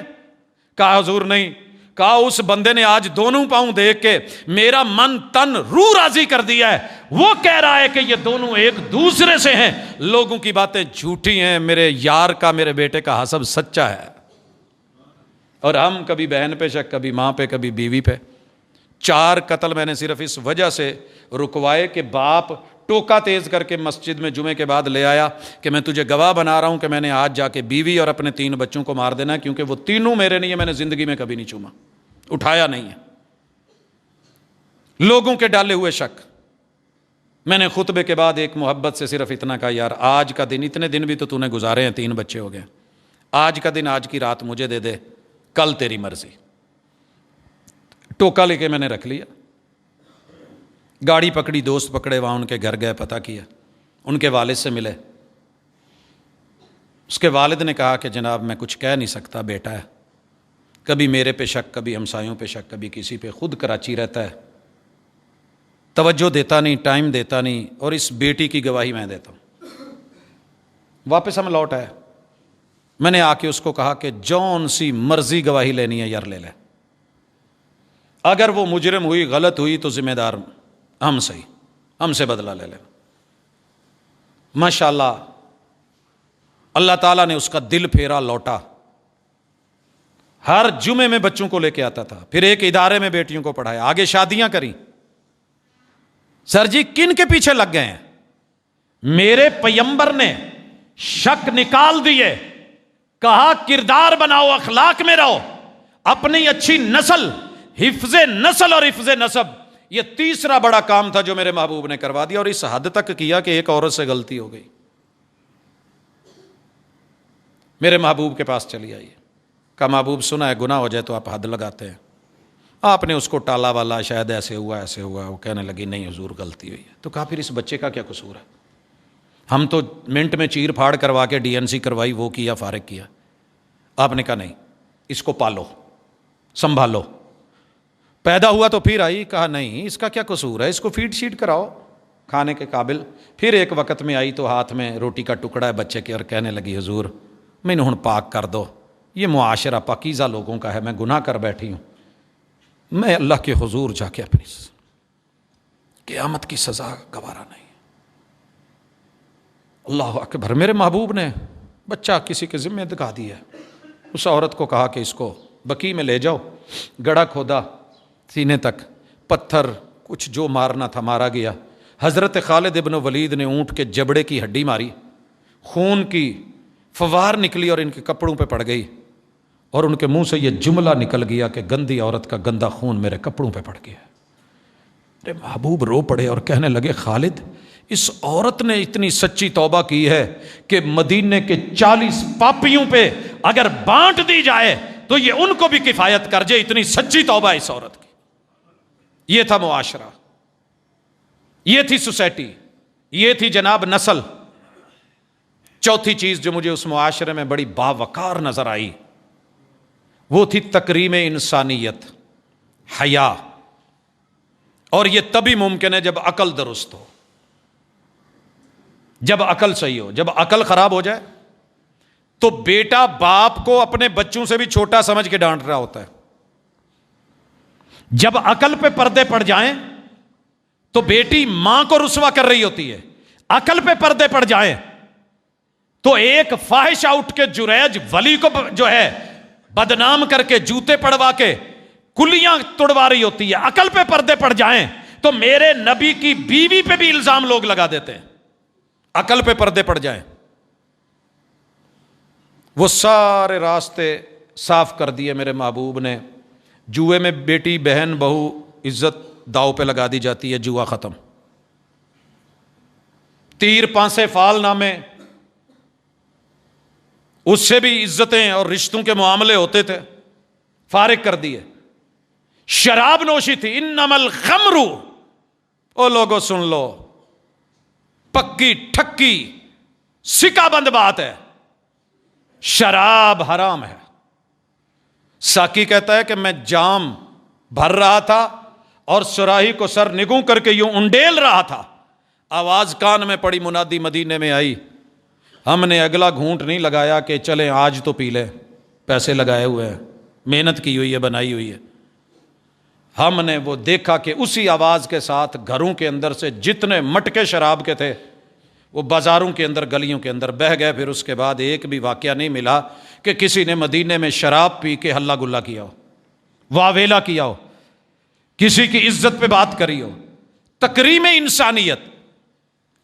Speaker 1: کہا حضور نہیں۔ کہا اس بندے نے آج دونوں پاؤں دیکھ کے میرا من تن روح راضی کر دیا ہے، وہ کہہ رہا ہے کہ یہ دونوں ایک دوسرے سے ہیں، لوگوں کی باتیں جھوٹی ہیں، میرے یار کا، میرے بیٹے کا حسب سچا ہے۔ اور ہم کبھی بہن پہ شک، کبھی ماں پہ، کبھی بیوی پہ۔ 4 قتل میں نے صرف اس وجہ سے رکوائے کہ باپ ٹوکا تیز کر کے مسجد میں جمعے کے بعد لے آیا کہ میں تجھے گواہ بنا رہا ہوں کہ میں نے آج جا کے بیوی اور اپنے 3 بچوں کو مار دینا ہے، کیونکہ وہ تینوں میرے نہیں ہیں، میں نے زندگی میں کبھی نہیں چوما، اٹھایا نہیں ہے۔ لوگوں کے ڈالے ہوئے شک۔ میں نے خطبے کے بعد ایک محبت سے صرف اتنا کہا، یار آج کا دن، اتنے دن بھی تو نے گزارے ہیں، 3 بچے ہو گئے، آج کا دن، آج کی رات مجھے دے دے، کل تیری مرضی۔ ٹوکا لے کے میں نے رکھ لیا، گاڑی پکڑی، دوست پکڑے، وہاں ان کے گھر گئے، پتہ کیا، ان کے والد سے ملے۔ اس کے والد نے کہا کہ جناب میں کچھ کہہ نہیں سکتا، بیٹا ہے، کبھی میرے پہ شک، کبھی ہمسایوں پہ شک، کبھی کسی پہ، خود کراچی رہتا ہے، توجہ دیتا نہیں، ٹائم دیتا نہیں، اور اس بیٹی کی گواہی میں دیتا ہوں۔ واپس ہم لوٹ آئے، میں نے آ کے اس کو کہا کہ جون سی مرضی گواہی لینی ہے یار لے لے، اگر وہ مجرم ہوئی، غلط ہوئی تو ذمہ دار ہم صحیح، ہم سے بدلہ لے لیں۔ ماشاءاللہ اللہ تعالیٰ نے اس کا دل پھیرا، لوٹا، ہر جمعے میں بچوں کو لے کے آتا تھا، پھر ایک ادارے میں بیٹیوں کو پڑھایا، آگے شادیاں کریں۔ سر جی کن کے پیچھے لگ گئے ہیں؟ میرے پیمبر نے شک نکال دیے، کہا کردار بناؤ، اخلاق میں رہو، اپنی اچھی نسل، حفظ نسل اور حفظ نسب، یہ تیسرا بڑا کام تھا جو میرے محبوب نے کروا دیا، اور اس حد تک کیا کہ ایک عورت سے غلطی ہو گئی، میرے محبوب کے پاس چلی آئی، کہا محبوب سنا ہے گناہ ہو جائے تو آپ حد لگاتے ہیں، آپ نے اس کو ٹالا والا، شاید ایسے ہوا ایسے ہوا، وہ کہنے لگی نہیں حضور غلطی ہوئی ہے۔ تو کہا پھر اس بچے کا کیا قصور ہے؟ ہم تو منٹ میں چیر پھاڑ کروا کے DNC کروائی، وہ کیا، فارغ کیا. آپ نے کہا نہیں، اس کو پالو، سنبھالو. پیدا ہوا تو پھر آئی، کہا نہیں اس کا کیا قصور ہے، اس کو فیڈ شیڈ کراؤ کھانے کے قابل. پھر ایک وقت میں آئی تو ہاتھ میں روٹی کا ٹکڑا ہے بچے کے، اور کہنے لگی حضور میں نے ہن پاک کر دو، یہ معاشرہ پاکیزہ لوگوں کا ہے، میں گناہ کر بیٹھی ہوں، میں اللہ کے حضور جا کے اپنی قیامت کی سزا گوارا نہیں. اللہ اکبر. میرے محبوب نے بچہ کسی کے ذمہ دکھا دیا. اس عورت کو کہا کہ اس کو بقیع میں لے جاؤ. گڑھا کھودا سینے تک، پتھر کچھ جو مارنا تھا مارا گیا. حضرت خالد ابن ولید نے اونٹ کے جبڑے کی ہڈی ماری، خون کی فوار نکلی اور ان کے کپڑوں پہ پڑ گئی، اور ان کے منہ سے یہ جملہ نکل گیا کہ گندی عورت کا گندا خون میرے کپڑوں پہ پڑ گیا. میرے محبوب رو پڑے اور کہنے لگے خالد، اس عورت نے اتنی سچی توبہ کی ہے کہ مدینے کے 40 پاپیوں پہ اگر بانٹ دی جائے تو یہ ان کو بھی کفایت کر جائے، اتنی سچی توبہ اس عورت کی. یہ تھا معاشرہ، یہ تھی سوسائٹی، یہ تھی جناب نسل. چوتھی چیز جو مجھے اس معاشرے میں بڑی باوقار نظر آئی وہ تھی تکریم انسانیت، حیا. اور یہ تبھی ممکن ہے جب عقل درست ہو، جب عقل صحیح ہو. جب عقل خراب ہو جائے تو بیٹا باپ کو اپنے بچوں سے بھی چھوٹا سمجھ کے ڈانٹ رہا ہوتا ہے. جب عقل پہ پردے پڑ جائیں تو بیٹی ماں کو رسوا کر رہی ہوتی ہے. عقل پہ پردے پڑ جائیں تو ایک فاحش اٹھ کے جریج ولی کو جو ہے بدنام کر کے جوتے پڑوا کے کلیاں توڑوا رہی ہوتی ہے. عقل پہ پردے پڑ جائیں تو میرے نبی کی بیوی پہ بھی الزام لوگ لگا دیتے ہیں. عقل پہ پردے پڑ جائیں. وہ سارے راستے صاف کر دیے میرے محبوب نے. جوئے میں بیٹی بہن بہو عزت داؤ پہ لگا دی جاتی ہے، جوا ختم. تیر پانسے فال نامے، اس سے بھی عزتیں اور رشتوں کے معاملے ہوتے تھے، فارغ کر دیے. شراب نوشی تھی، انما الخمر، او لوگو سن لو، پکی ٹھکی سکا بند بات ہے، شراب حرام ہے. ساقی کہتا ہے کہ میں جام بھر رہا تھا اور سراہی کو سر نگوں کر کے یوں انڈیل رہا تھا، آواز کان میں پڑی، منادی مدینے میں آئی. ہم نے اگلا گھونٹ نہیں لگایا کہ چلیں آج تو پی لیں، پیسے لگائے ہوئے ہیں، محنت کی ہوئی ہے، بنائی ہوئی ہے. ہم نے وہ دیکھا کہ اسی آواز کے ساتھ گھروں کے اندر سے جتنے مٹکے شراب کے تھے وہ بازاروں کے اندر گلیوں کے اندر بہہ گئے. پھر اس کے بعد ایک بھی واقعہ نہیں ملا کہ کسی نے مدینے میں شراب پی کے ہلا گلا کیا ہو، واویلا کیا ہو، کسی کی عزت پہ بات کری ہو. تکریم انسانیت.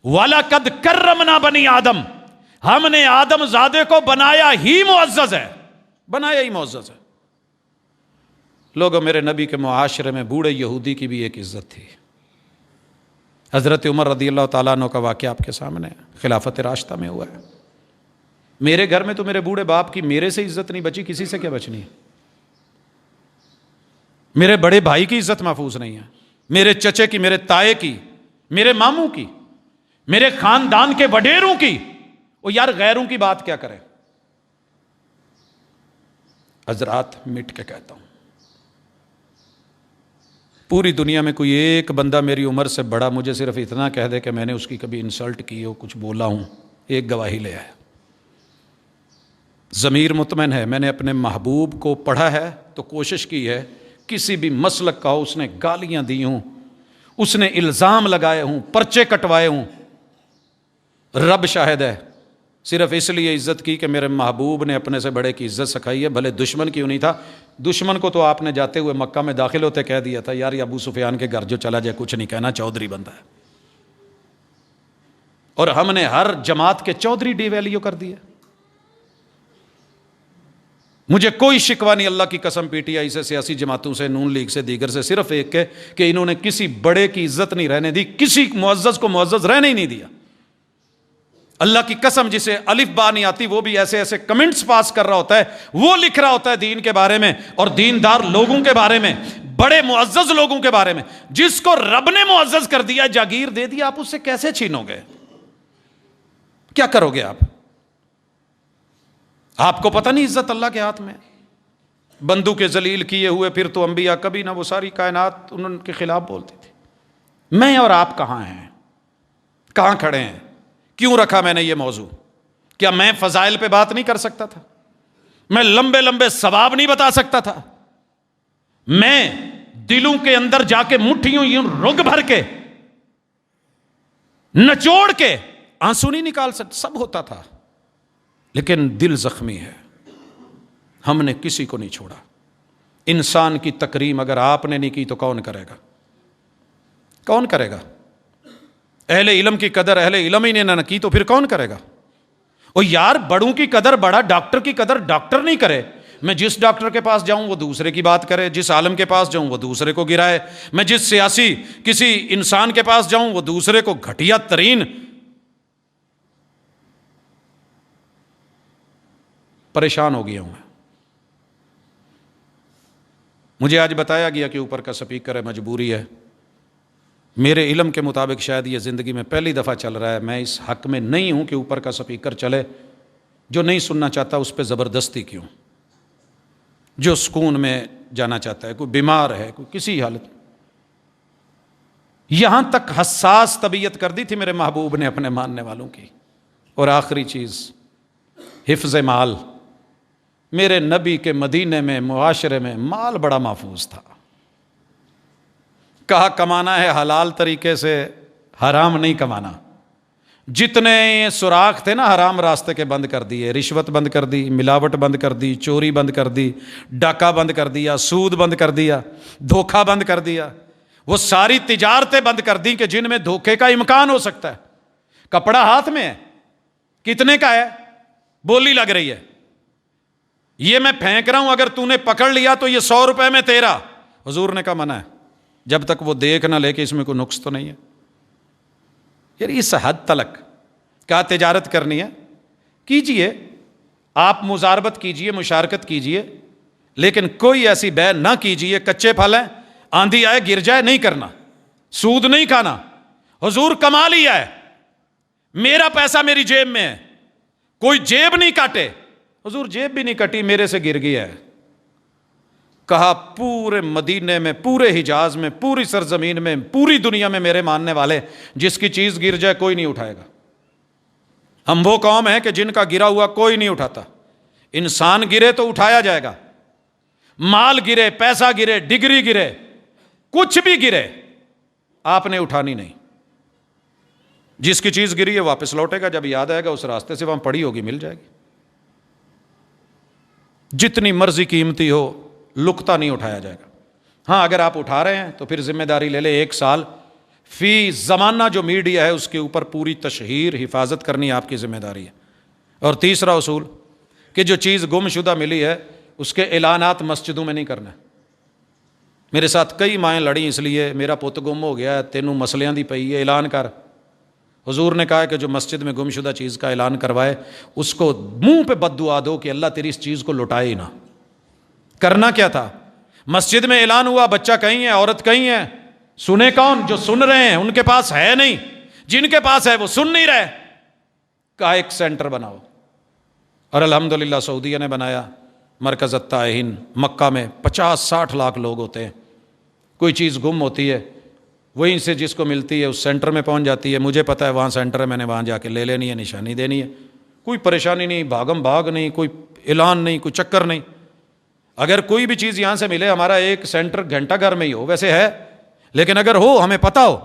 Speaker 1: وَلَقَدْ كَرَّمْنَا بَنِي آدم، ہم نے آدم زادے کو بنایا ہی معزز ہے، بنایا ہی معزز ہے. لوگوں، میرے نبی کے معاشرے میں بوڑھے یہودی کی بھی ایک عزت تھی. حضرت عمر رضی اللہ تعالیٰ عنہ کا واقعہ آپ کے سامنے ہے، خلافت راشدہ میں ہوا ہے. میرے گھر میں تو میرے بوڑھے باپ کی میرے سے عزت نہیں بچی، کسی سے کیا بچنی ہے. میرے بڑے بھائی کی عزت محفوظ نہیں ہے، میرے چچے کی، میرے تائے کی، میرے ماموں کی، میرے خاندان کے وڈیروں کی. وہ یار غیروں کی بات کیا کریں. حضرات مٹ کے کہتا ہوں، پوری دنیا میں کوئی ایک بندہ میری عمر سے بڑا مجھے صرف اتنا کہہ دے کہ میں نے اس کی کبھی انسلٹ کی ہو، کچھ بولا ہوں، ایک گواہی لے آئے. ضمیر مطمئن ہے. میں نے اپنے محبوب کو پڑھا ہے تو کوشش کی ہے کسی بھی مسلک کا ہو، اس نے گالیاں دی ہوں، اس نے الزام لگائے ہوں، پرچے کٹوائے ہوں، رب شاہد ہے، صرف اس لیے عزت کی کہ میرے محبوب نے اپنے سے بڑے کی عزت سکھائی ہے، بھلے دشمن کیوں نہیں تھا. دشمن کو تو آپ نے جاتے ہوئے مکہ میں داخل ہوتے کہہ دیا تھا یار یہ ابو سفیان کے گھر جو چلا جائے کچھ نہیں کہنا، چودھری بندہ ہے. اور ہم نے ہر جماعت کے چودھری ڈی ویلیو کر دیے. مجھے کوئی شکوہ نہیں اللہ کی قسم پی ٹی آئی سے، سیاسی جماعتوں سے، نون لیگ سے، دیگر سے، صرف ایک کہ انہوں نے کسی بڑے کی عزت نہیں رہنے دی، کسی معزز کو معزز رہنے ہی نہیں دیا. اللہ کی قسم جسے الف با نہیں آتی وہ بھی ایسے ایسے کمنٹس پاس کر رہا ہوتا ہے، وہ لکھ رہا ہوتا ہے دین کے بارے میں اور دیندار لوگوں کے بارے میں، بڑے معزز لوگوں کے بارے میں. جس کو رب نے معزز کر دیا، جاگیر دے دیا، آپ اس سے کیسے چھینو گے؟ کیا کرو گے آپ؟ آپ کو پتہ نہیں عزت اللہ کے ہاتھ میں. بندوں کے ذلیل کیے ہوئے پھر تو انبیاء کبھی نہ، وہ ساری کائنات ان کے خلاف بولتی تھی. میں اور آپ کہاں ہیں؟ کہاں کھڑے ہیں؟ کیوں رکھا میں نے یہ موضوع؟ کیا میں فضائل پہ بات نہیں کر سکتا تھا؟ میں لمبے لمبے ثواب نہیں بتا سکتا تھا؟ میں دلوں کے اندر جا کے مٹھیوں یوں رگ بھر کے نچوڑ کے آنسو نہیں نکال سکتا؟ سب ہوتا تھا، لیکن دل زخمی ہے. ہم نے کسی کو نہیں چھوڑا. انسان کی تکریم اگر آپ نے نہیں کی تو کون کرے گا؟ کون کرے گا؟ اہل علم کی قدر اہل علم ہی نے نہ کی تو پھر کون کرے گا؟ اور یار بڑوں کی قدر بڑا، ڈاکٹر کی قدر ڈاکٹر نہیں کرے. میں جس ڈاکٹر کے پاس جاؤں وہ دوسرے کی بات کرے، جس عالم کے پاس جاؤں وہ دوسرے کو گرائے، میں جس سیاسی کسی انسان کے پاس جاؤں وہ دوسرے کو گھٹیا ترین. پریشان ہو گیا ہوں میں. مجھے آج بتایا گیا کہ اوپر کا سپیکر ہے، مجبوری ہے. میرے علم کے مطابق شاید یہ زندگی میں پہلی دفعہ چل رہا ہے. میں اس حق میں نہیں ہوں کہ اوپر کا سپیکر چلے. جو نہیں سننا چاہتا اس پہ زبردستی کیوں؟ جو سکون میں جانا چاہتا ہے، کوئی بیمار ہے، کوئی کسی حالت. یہاں تک حساس طبیعت کر دی تھی میرے محبوب نے اپنے ماننے والوں کی. اور آخری چیز، حفظ مال. میرے نبی کے مدینے میں معاشرے میں مال بڑا محفوظ تھا. کہا کمانا ہے حلال طریقے سے، حرام نہیں کمانا. جتنے سوراخ تھے نا حرام راستے کے بند کر دیے. رشوت بند کر دی، ملاوٹ بند کر دی، چوری بند کر دی، ڈاکہ بند کر دیا، سود بند کر دیا، دھوکہ بند کر دیا. وہ ساری تجارتیں بند کر دی کہ جن میں دھوکے کا امکان ہو سکتا ہے. کپڑا ہاتھ میں ہے، کتنے کا ہے؟ بولی لگ رہی ہے. یہ میں پھینک رہا ہوں، اگر تو نے پکڑ لیا تو یہ 100 روپے میں تیرا. حضور نے کہا منع ہے، جب تک وہ دیکھ نہ لے کہ اس میں کوئی نقص تو نہیں ہے. یار اس حد تلک کیا تجارت کرنی ہے؟ کیجئے، آپ مزاربت کیجئے، مشارکت کیجئے، لیکن کوئی ایسی بے نہ کیجئے. کچے پھل ہیں، آندھی آئے گر جائے، نہیں کرنا. سود نہیں کھانا. حضور کما لیا ہے، میرا پیسہ میری جیب میں ہے، کوئی جیب نہیں کاٹے. حضور جیب بھی نہیں کٹی، میرے سے گر گیا ہے. کہا پورے مدینے میں، پورے حجاز میں، پوری سرزمین میں، پوری دنیا میں میرے ماننے والے جس کی چیز گر جائے کوئی نہیں اٹھائے گا. ہم وہ قوم ہے کہ جن کا گرا ہوا کوئی نہیں اٹھاتا. انسان گرے تو اٹھایا جائے گا. مال گرے، پیسہ گرے، ڈگری گرے، کچھ بھی گرے، آپ نے اٹھانی نہیں. جس کی چیز گری ہے واپس لوٹے گا. جب یاد آئے گا اس راستے سے وہاں پڑی ہوگی، مل جائے گی. جتنی مرضی قیمتی ہو، لقطہ نہیں اٹھایا جائے گا. ہاں اگر آپ اٹھا رہے ہیں تو پھر ذمہ داری لے لے. 1 سال فی زمانہ جو میڈیا ہے اس کے اوپر پوری تشہیر حفاظت کرنی آپ کی ذمہ داری ہے. اور تیسرا اصول کہ جو چیز گم شدہ ملی ہے اس کے اعلانات مسجدوں میں نہیں کرنا. میرے ساتھ کئی مائیں لڑیں اس لیے، میرا پت گم ہو گیا ہے، تینوں مسلیاں دی پئی ہے، اعلان کر. حضور نے کہا کہ جو مسجد میں گم شدہ چیز کا اعلان کروائے اس کو منہ پہ بد دعا دو کہ اللہ تیری اس چیز کو لوٹائے ہی نہ. کرنا کیا تھا؟ مسجد میں اعلان ہوا، بچہ کہیں ہے، عورت کہیں ہے، سنے کون؟ جو سن رہے ہیں ان کے پاس ہے نہیں، جن کے پاس ہے وہ سن نہیں رہے. کہا ایک سینٹر بناؤ. اور الحمدللہ سعودیہ نے بنایا مرکز التائہین. مکہ میں 50-60 لاکھ لوگ ہوتے ہیں. کوئی چیز گم ہوتی ہے وہیں سے جس کو ملتی ہے اس سینٹر میں پہنچ جاتی ہے. مجھے پتہ ہے وہاں سینٹر ہے، میں نے وہاں جا کے لے لینی ہے، نشانی دینی ہے. کوئی پریشانی نہیں، بھاگم بھاگ نہیں، کوئی اعلان نہیں، کوئی چکر نہیں. اگر کوئی بھی چیز یہاں سے ملے، ہمارا ایک سینٹر گھنٹہ گھر میں ہی ہو، ویسے ہے لیکن اگر ہو ہمیں پتہ ہو،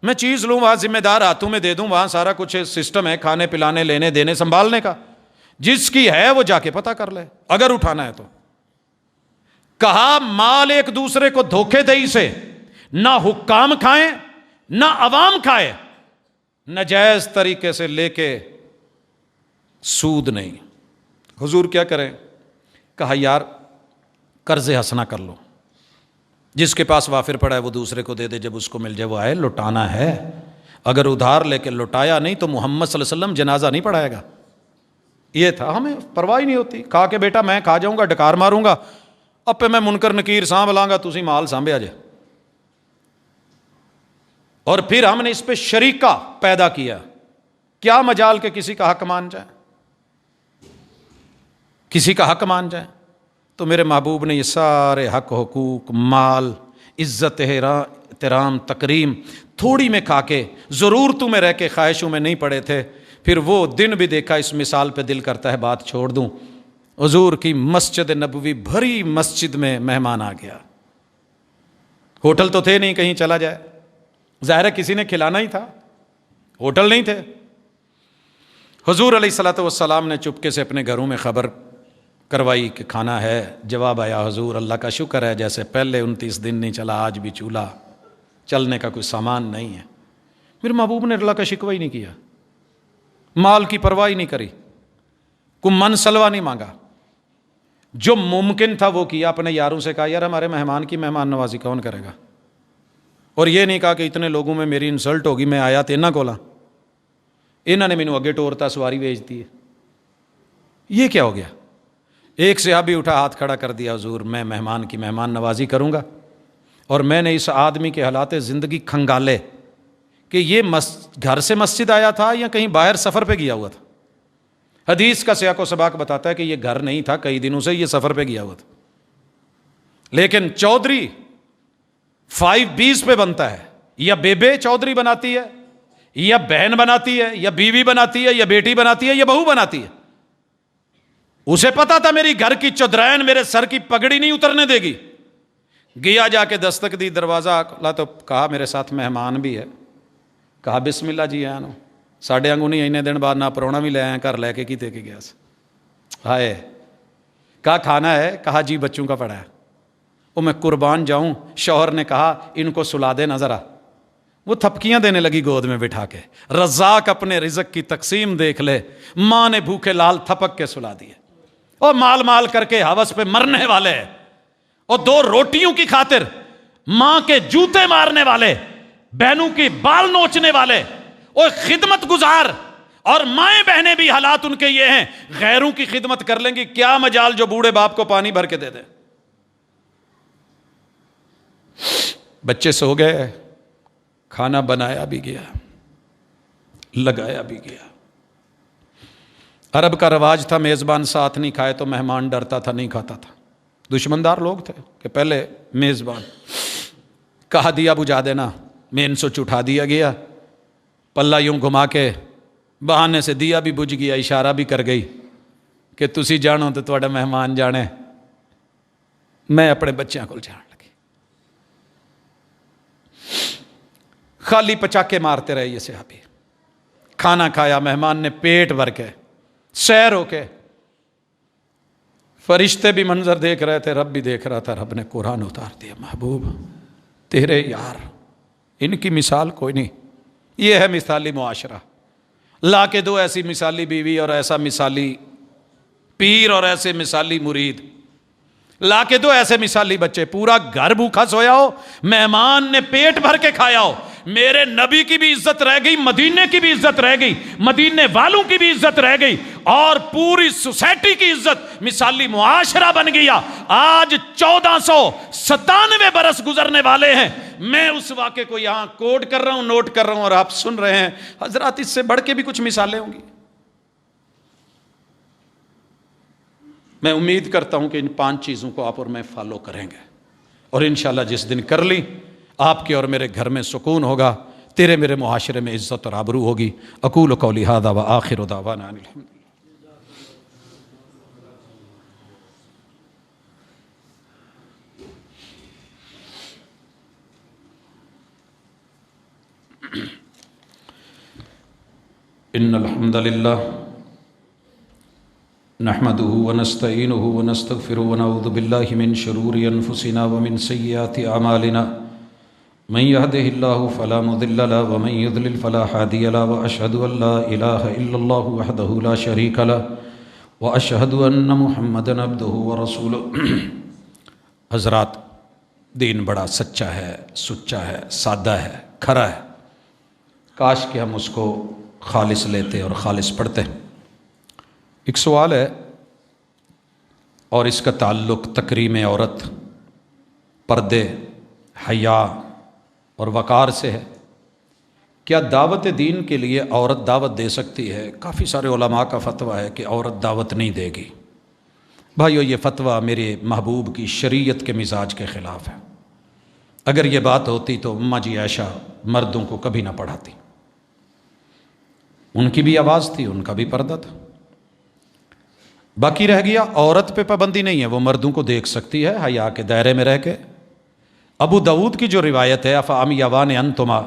Speaker 1: میں چیز لوں وہاں ذمہ دار ہاتھوں میں دے دوں، وہاں سارا کچھ سسٹم ہے کھانے پلانے، لینے دینے، سنبھالنے کا. جس کی ہے وہ جا کے پتہ کر لے اگر اٹھانا ہے تو. کہا مال ایک دوسرے کو دھوکے دہی سے نہ حکام کھائیں نہ عوام کھائے. ناجائز طریقے سے لے کے سود نہیں. حضور کیا کریں؟ کہا یار قرض حسنہ کر لو، جس کے پاس وافر پڑا ہے وہ دوسرے کو دے دے، جب اس کو مل جائے وہ آئے. لٹانا ہے، اگر ادھار لے کے لٹایا نہیں تو محمد صلی اللہ علیہ وسلم جنازہ نہیں پڑھائے گا. یہ تھا، ہمیں پرواہ نہیں ہوتی. کہا کہ بیٹا میں کھا جاؤں گا، ڈکار ماروں گا، اب پہ میں منکر نکیر سانبھ لاں گا، تسی مال سانبھیا جائے. اور پھر ہم نے اس پہ شریکہ پیدا کیا. کیا مجال کہ کسی کا حق مان جائیں، کسی کا حق مان جائیں؟ تو میرے محبوب نے یہ سارے حق، حقوق، مال، عزت، احترام، تکریم تھوڑی میں کھا کے، ضرورتوں میں رہ کے، خواہشوں میں نہیں پڑے تھے۔ پھر وہ دن بھی دیکھا، اس مثال پہ دل کرتا ہے بات چھوڑ دوں۔ حضور کی مسجد نبوی، بھری مسجد میں مہمان آ گیا۔ ہوٹل تو تھے نہیں کہیں چلا جائے، ظاہر ہے کسی نے کھلانا ہی تھا، ہوٹل نہیں تھے۔ حضور علیہ الصلوۃ والسلام نے چپکے سے اپنے گھروں میں خبر کروائی کہ کھانا ہے۔ جواب آیا، حضور اللہ کا شکر ہے، جیسے پہلے 29 دن نہیں چلا آج بھی چولہا چلنے کا کوئی سامان نہیں ہے۔ میرے محبوب نے اللہ کا شکوہ ہی نہیں کیا، مال کی پرواہ ہی نہیں کری، کوئی من سلوا نہیں مانگا، جو ممکن تھا وہ کیا۔ اپنے یاروں سے کہا، یار ہمارے مہمان کی مہمان نوازی کون کرے گا؟ اور یہ نہیں کہا کہ اتنے لوگوں میں میری انسلٹ ہوگی، میں آیا تو انہاں کولا، انہوں نے مینوں اگے ٹورتا سواری بھیجتی ہے۔ یہ کیا ہو گیا؟ ایک صحابی اٹھا، ہاتھ کھڑا کر دیا، حضور میں مہمان کی مہمان نوازی کروں گا۔ اور میں نے اس آدمی کے حالات زندگی کھنگالے کہ یہ گھر سے مسجد آیا تھا یا کہیں باہر سفر پہ گیا ہوا تھا۔ حدیث کا سیاق و سباق بتاتا ہے کہ یہ گھر نہیں تھا، کئی دنوں سے یہ سفر پہ گیا ہوا تھا۔ لیکن چودھری 5-20 پہ بنتا ہے، یا بیبے چودھری بناتی ہے، یا بہن بناتی ہے، یا بیوی بناتی ہے، یا بیٹی بناتی ہے، یا بہو بناتی ہے۔ اسے پتا تھا میری گھر کی چودرائن میرے سر کی پگڑی نہیں اترنے دے گی۔ گیا، جا کے دستک دی، دروازہ کھلا تو کہا میرے ساتھ مہمان بھی ہے۔ کہا بسم اللہ جی آیا نو، ساڑھے آنگوں نہیں اینے دن بعد نہ پرونا بھی لے آئے، گھر لے کے کی تے کے گیا سے ہائے۔ کہا کھانا ہے؟ کہا جی بچوں کا پڑا ہے۔ وہ میں قربان جاؤں، شوہر نے کہا ان کو سلا دے نہ ذرا۔ وہ تھپکیاں دینے لگی گود میں بٹھا کے۔ رزاق اپنے رزق کی تقسیم دیکھ لے، ماں نے بھوکے لال تھپک کے سلا دیے۔ اور مال مال کر کے ہوس پہ مرنے والے، اور 2 روٹیوں کی خاطر ماں کے جوتے مارنے والے، بہنوں کی بال نوچنے والے، اور خدمت گزار، اور مائیں بہنیں بھی حالات ان کے یہ ہیں، غیروں کی خدمت کر لیں گی، کیا مجال جو بوڑھے باپ کو پانی بھر کے دے دے۔ بچے سو گئے، کھانا بنایا بھی گیا، لگایا بھی گیا۔ عرب کا رواج تھا میزبان ساتھ نہیں کھائے تو مہمان ڈرتا تھا، نہیں کھاتا تھا۔ دشمندار لوگ تھے کہ پہلے میزبان کہا دیا بجھا دینا، مین سوچ اٹھا دیا گیا، پلہ یوں گھما کے بہانے سے دیا بھی بجھ گیا، اشارہ بھی کر گئی کہ تسی جانو تو تواڈا مہمان جانے، میں اپنے بچیاں کو جان لگی۔ خالی پچاکے مارتے رہے یہ صحابی۔ کھانا کھایا، مہمان نے پیٹ بھر کے، سیر ہو کے۔ فرشتے بھی منظر دیکھ رہے تھے، رب بھی دیکھ رہا تھا۔ رب نے قرآن اتار دیا، محبوب تیرے یار، ان کی مثال کوئی نہیں، یہ ہے مثالی معاشرہ۔ لا کے دو ایسی مثالی بیوی اور ایسا مثالی پیر اور ایسے مثالی مرید، لا کے دو ایسے مثالی بچے، پورا گھر بھوکا سویا ہو، مہمان نے پیٹ بھر کے کھایا ہو۔ میرے نبی کی بھی عزت رہ گئی، مدینے کی بھی عزت رہ گئی، مدینے والوں کی بھی عزت رہ گئی، اور پوری سوسائٹی کی عزت، مثالی معاشرہ بن گیا۔ آج 1497 برس گزرنے والے ہیں، میں اس واقعے کو یہاں کوڈ کر رہا ہوں، نوٹ کر رہا ہوں، اور آپ سن رہے ہیں۔ حضرات اس سے بڑھ کے بھی کچھ مثالیں ہوں گی۔ میں امید کرتا ہوں کہ ان 5 چیزوں کو آپ اور میں فالو کریں گے، اور انشاءاللہ جس دن کر لی، آپ کے اور میرے گھر میں سکون ہوگا، تیرے میرے معاشرے میں عزت اور آبرو ہوگی۔ اقول قولی ھذا وآخر دعوانا ان الحمد ان الحمد للہ نحمده ونستعینه ونستغفره ونعوذ باللہ من شرور انفسنا ومن سیئات اعمالنا من يهده الله فلا مضل له ومن يضلل فلا هادي له واشهد ان لا اله الا الله وحده لا شريك له واشهد ان محمدا عبده ورسوله۔ حضرات، دین بڑا سچا ہے، سچا ہے، سادہ ہے، کھرا ہے، کاش کہ ہم اس کو خالص لیتے اور خالص پڑھتے۔ ایک سوال ہے اور اس کا تعلق تکریم عورت، پردے، حیا اور وقار سے ہے کیا دعوت دین کے لیے عورت دعوت دے سکتی ہے؟ کافی سارے علماء کا فتویٰ ہے کہ عورت دعوت نہیں دے گی۔ بھائیو، یہ فتویٰ میرے محبوب کی شریعت کے مزاج کے خلاف ہے۔ اگر یہ بات ہوتی تو اماں جی عائشہ مردوں کو کبھی نہ پڑھاتی، ان کی بھی آواز تھی، ان کا بھی پردہ تھا۔ باقی رہ گیا عورت پہ پابندی نہیں ہے، وہ مردوں کو دیکھ سکتی ہے حیا کے دائرے میں رہ کے۔ ابو داؤد کی جو روایت ہے افعمیوان انتما،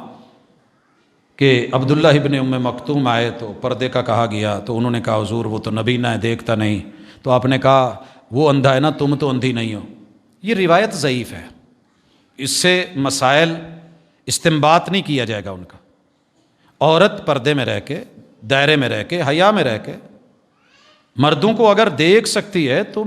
Speaker 1: کہ عبداللہ ابن ام مکتوم آئے تو پردے کا کہا گیا تو انہوں نے کہا حضور وہ تو نبی نہ ہے، دیکھتا نہیں، تو آپ نے کہا وہ اندھا ہے نا، تم تو اندھی نہیں ہو۔ یہ روایت ضعیف ہے، اس سے مسائل استنباط نہیں کیا جائے گا ان کا۔ عورت پردے میں رہ کے، دائرے میں رہ کے، حیا میں رہ کے مردوں کو اگر دیکھ سکتی ہے تو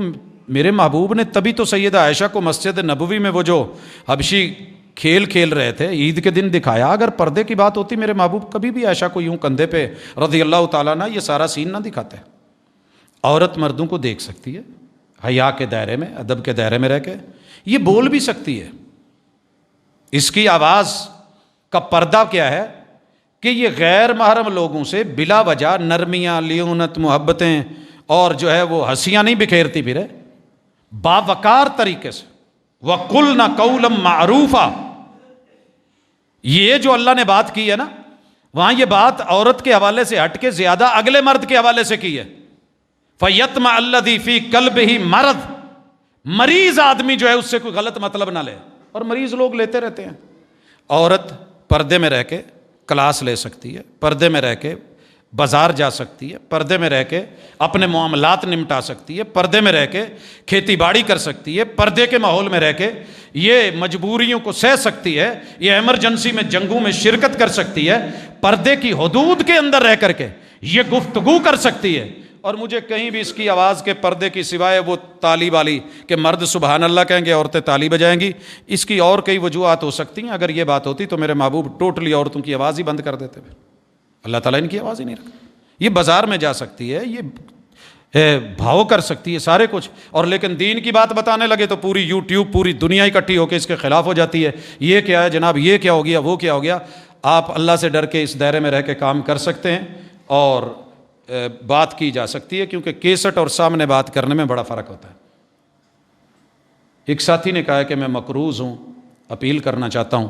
Speaker 1: میرے محبوب نے تبھی تو سیدہ عائشہ کو مسجد نبوی میں وہ جو حبشی کھیل کھیل رہے تھے عید کے دن دکھایا۔ اگر پردے کی بات ہوتی میرے محبوب کبھی بھی عائشہ کو یوں کندھے پہ رضی اللہ تعالیٰ عنہ یہ سارا سین نہ دکھاتے۔ عورت مردوں کو دیکھ سکتی ہے حیا کے دائرے میں، ادب کے دائرے میں رہ کے، یہ بول بھی سکتی ہے۔ اس کی آواز کا پردہ کیا ہے کہ یہ غیر محرم لوگوں سے بلا وجہ نرمیاں، لیونت، محبتیں اور جو ہے وہ ہنسیاں نہیں بکھیرتی پھرے، باوقار طریقے سے۔ وَقُلْنَ قَوْلًا مَعْرُوفًا، یہ جو اللہ نے بات کی ہے نا، وہاں یہ بات عورت کے حوالے سے ہٹ کے زیادہ اگلے مرد کے حوالے سے کی ہے۔ فَيَطْمَعَ الَّذِي فِي قَلْبِهِ مرض، مریض آدمی جو ہے اس سے کوئی غلط مطلب نہ لے، اور مریض لوگ لیتے رہتے ہیں۔ عورت پردے میں رہ کے کلاس لے سکتی ہے، پردے میں رہ کے بازار جا سکتی ہے، پردے میں رہ کے اپنے معاملات نمٹا سکتی ہے، پردے میں رہ کے کھیتی باڑی کر سکتی ہے، پردے کے ماحول میں رہ کے یہ مجبوریوں کو سہ سکتی ہے، یہ ایمرجنسی میں جنگوں میں شرکت کر سکتی ہے، پردے کی حدود کے اندر رہ کر کے یہ گفتگو کر سکتی ہے۔ اور مجھے کہیں بھی اس کی آواز کے پردے کی سوائے وہ تالی والی کہ مرد سبحان اللہ کہیں گے، عورتیں تالی بجائیں گی، اس کی اور کئی وجوہات ہو سکتی ہیں۔ اگر یہ بات ہوتی تو میرے محبوب ٹوٹلی عورتوں کی آواز ہی بند کر دیتے پھر۔ اللہ تعالیٰ ان کی آواز ہی نہیں رکھا۔ یہ بازار میں جا سکتی ہے، یہ بھاؤ کر سکتی ہے، سارے کچھ، اور لیکن دین کی بات بتانے لگے تو پوری یوٹیوب، پوری دنیا اکٹھی ہو کے اس کے خلاف ہو جاتی ہے۔ یہ کیا ہے جناب، یہ کیا ہو گیا، وہ کیا ہو گیا۔ آپ اللہ سے ڈر کے اس دائرے میں رہ کے کام کر سکتے ہیں اور بات کی جا سکتی ہے، کیونکہ کیسٹ اور سامنے بات کرنے میں بڑا فرق ہوتا ہے۔ ایک ساتھی نے کہا کہ میں مقروض ہوں، اپیل کرنا چاہتا ہوں۔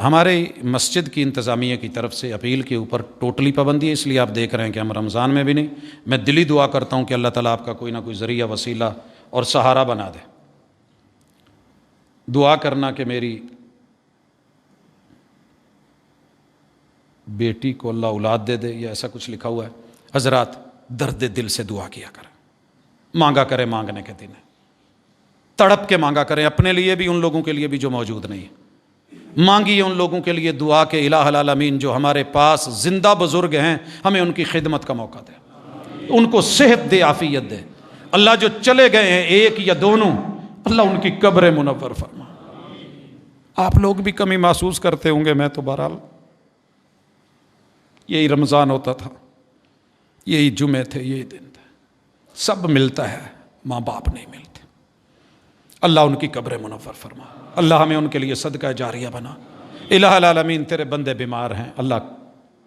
Speaker 1: ہمارے مسجد کی انتظامیہ کی طرف سے اپیل کے اوپر ٹوٹلی پابندی ہے، اس لیے آپ دیکھ رہے ہیں کہ ہم رمضان میں بھی نہیں۔ میں دلی دعا کرتا ہوں کہ اللہ تعالیٰ آپ کا کوئی نہ کوئی ذریعہ، وسیلہ اور سہارا بنا دے۔ دعا کرنا کہ میری بیٹی کو اللہ اولاد دے دے، یا ایسا کچھ لکھا ہوا ہے۔ حضرات درد دل سے دعا کیا کریں، مانگا کریں، مانگنے کے دن ہے، تڑپ کے مانگا کریں، اپنے لیے بھی، ان لوگوں کے لیے بھی جو موجود نہیں ہے۔ مانگیے ان لوگوں کے لیے دعا کہ الہ العالمین جو ہمارے پاس زندہ بزرگ ہیں ہمیں ان کی خدمت کا موقع دے، ان کو صحت دے، عافیت دے۔ اللہ جو چلے گئے ہیں ایک یا دونوں، اللہ ان کی قبر منور فرما۔ آپ لوگ بھی کمی محسوس کرتے ہوں گے، میں تو بہرحال یہی رمضان ہوتا تھا، یہی جمعے تھے، یہی دن تھے، سب ملتا ہے، ماں باپ نہیں ملتے۔ اللہ ان کی قبر منور فرما، اللہ ہمیں ان کے لیے صدقہ جاریہ بنا۔ الہ العالمین تیرے بندے بیمار ہیں، اللہ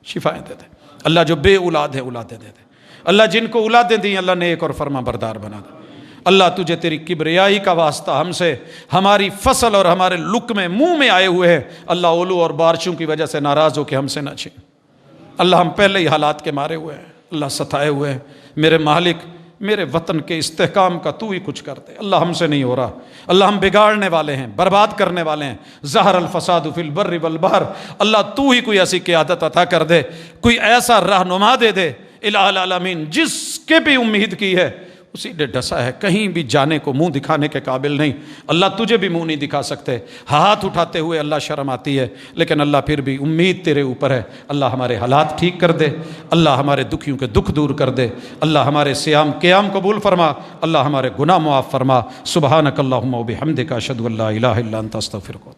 Speaker 1: شفائیں دے دے۔ اللہ جو بے اولاد ہے اولادیں دے دے۔ اللہ جن کو اولادیں دیں اللہ نیک اور فرما بردار بنا دے۔ اللہ تجھے تیری کبریائی کا واسطہ ہم سے، ہماری فصل اور ہمارے لقمے منہ میں آئے ہوئے ہیں، اللہ اولو اور بارشوں کی وجہ سے ناراض ہو کے ہم سے نہ چھین۔ اللہ ہم پہلے ہی حالات کے مارے ہوئے ہیں، اللہ ستائے ہوئے ہیں۔ میرے مالک، میرے وطن کے استحکام کا تو ہی کچھ کر دے۔ اللہ ہم سے نہیں ہو رہا، اللہ ہم بگاڑنے والے ہیں، برباد کرنے والے ہیں۔ ظہر الفساد فی البر والبحر، اللہ تو ہی کوئی ایسی قیادت عطا کر دے، کوئی ایسا رہنما دے دے۔ الہ العالمین جس کے بھی امید کی ہے اسی نے ڈسا ہے، کہیں بھی جانے کو منہ دکھانے کے قابل نہیں۔ اللہ تجھے بھی منہ نہیں دکھا سکتے، ہاتھ اٹھاتے ہوئے اللہ شرم آتی ہے، لیکن اللہ پھر بھی امید تیرے اوپر ہے۔ اللہ ہمارے حالات ٹھیک کر دے، اللہ ہمارے دکھیوں کے دکھ دور کر دے، اللہ ہمارے صیام قیام قبول فرما، اللہ ہمارے گناہ معاف فرما۔ سبحانک اللہم و بحمدک، اشہد ان لا الہ الا انت، استغفرک۔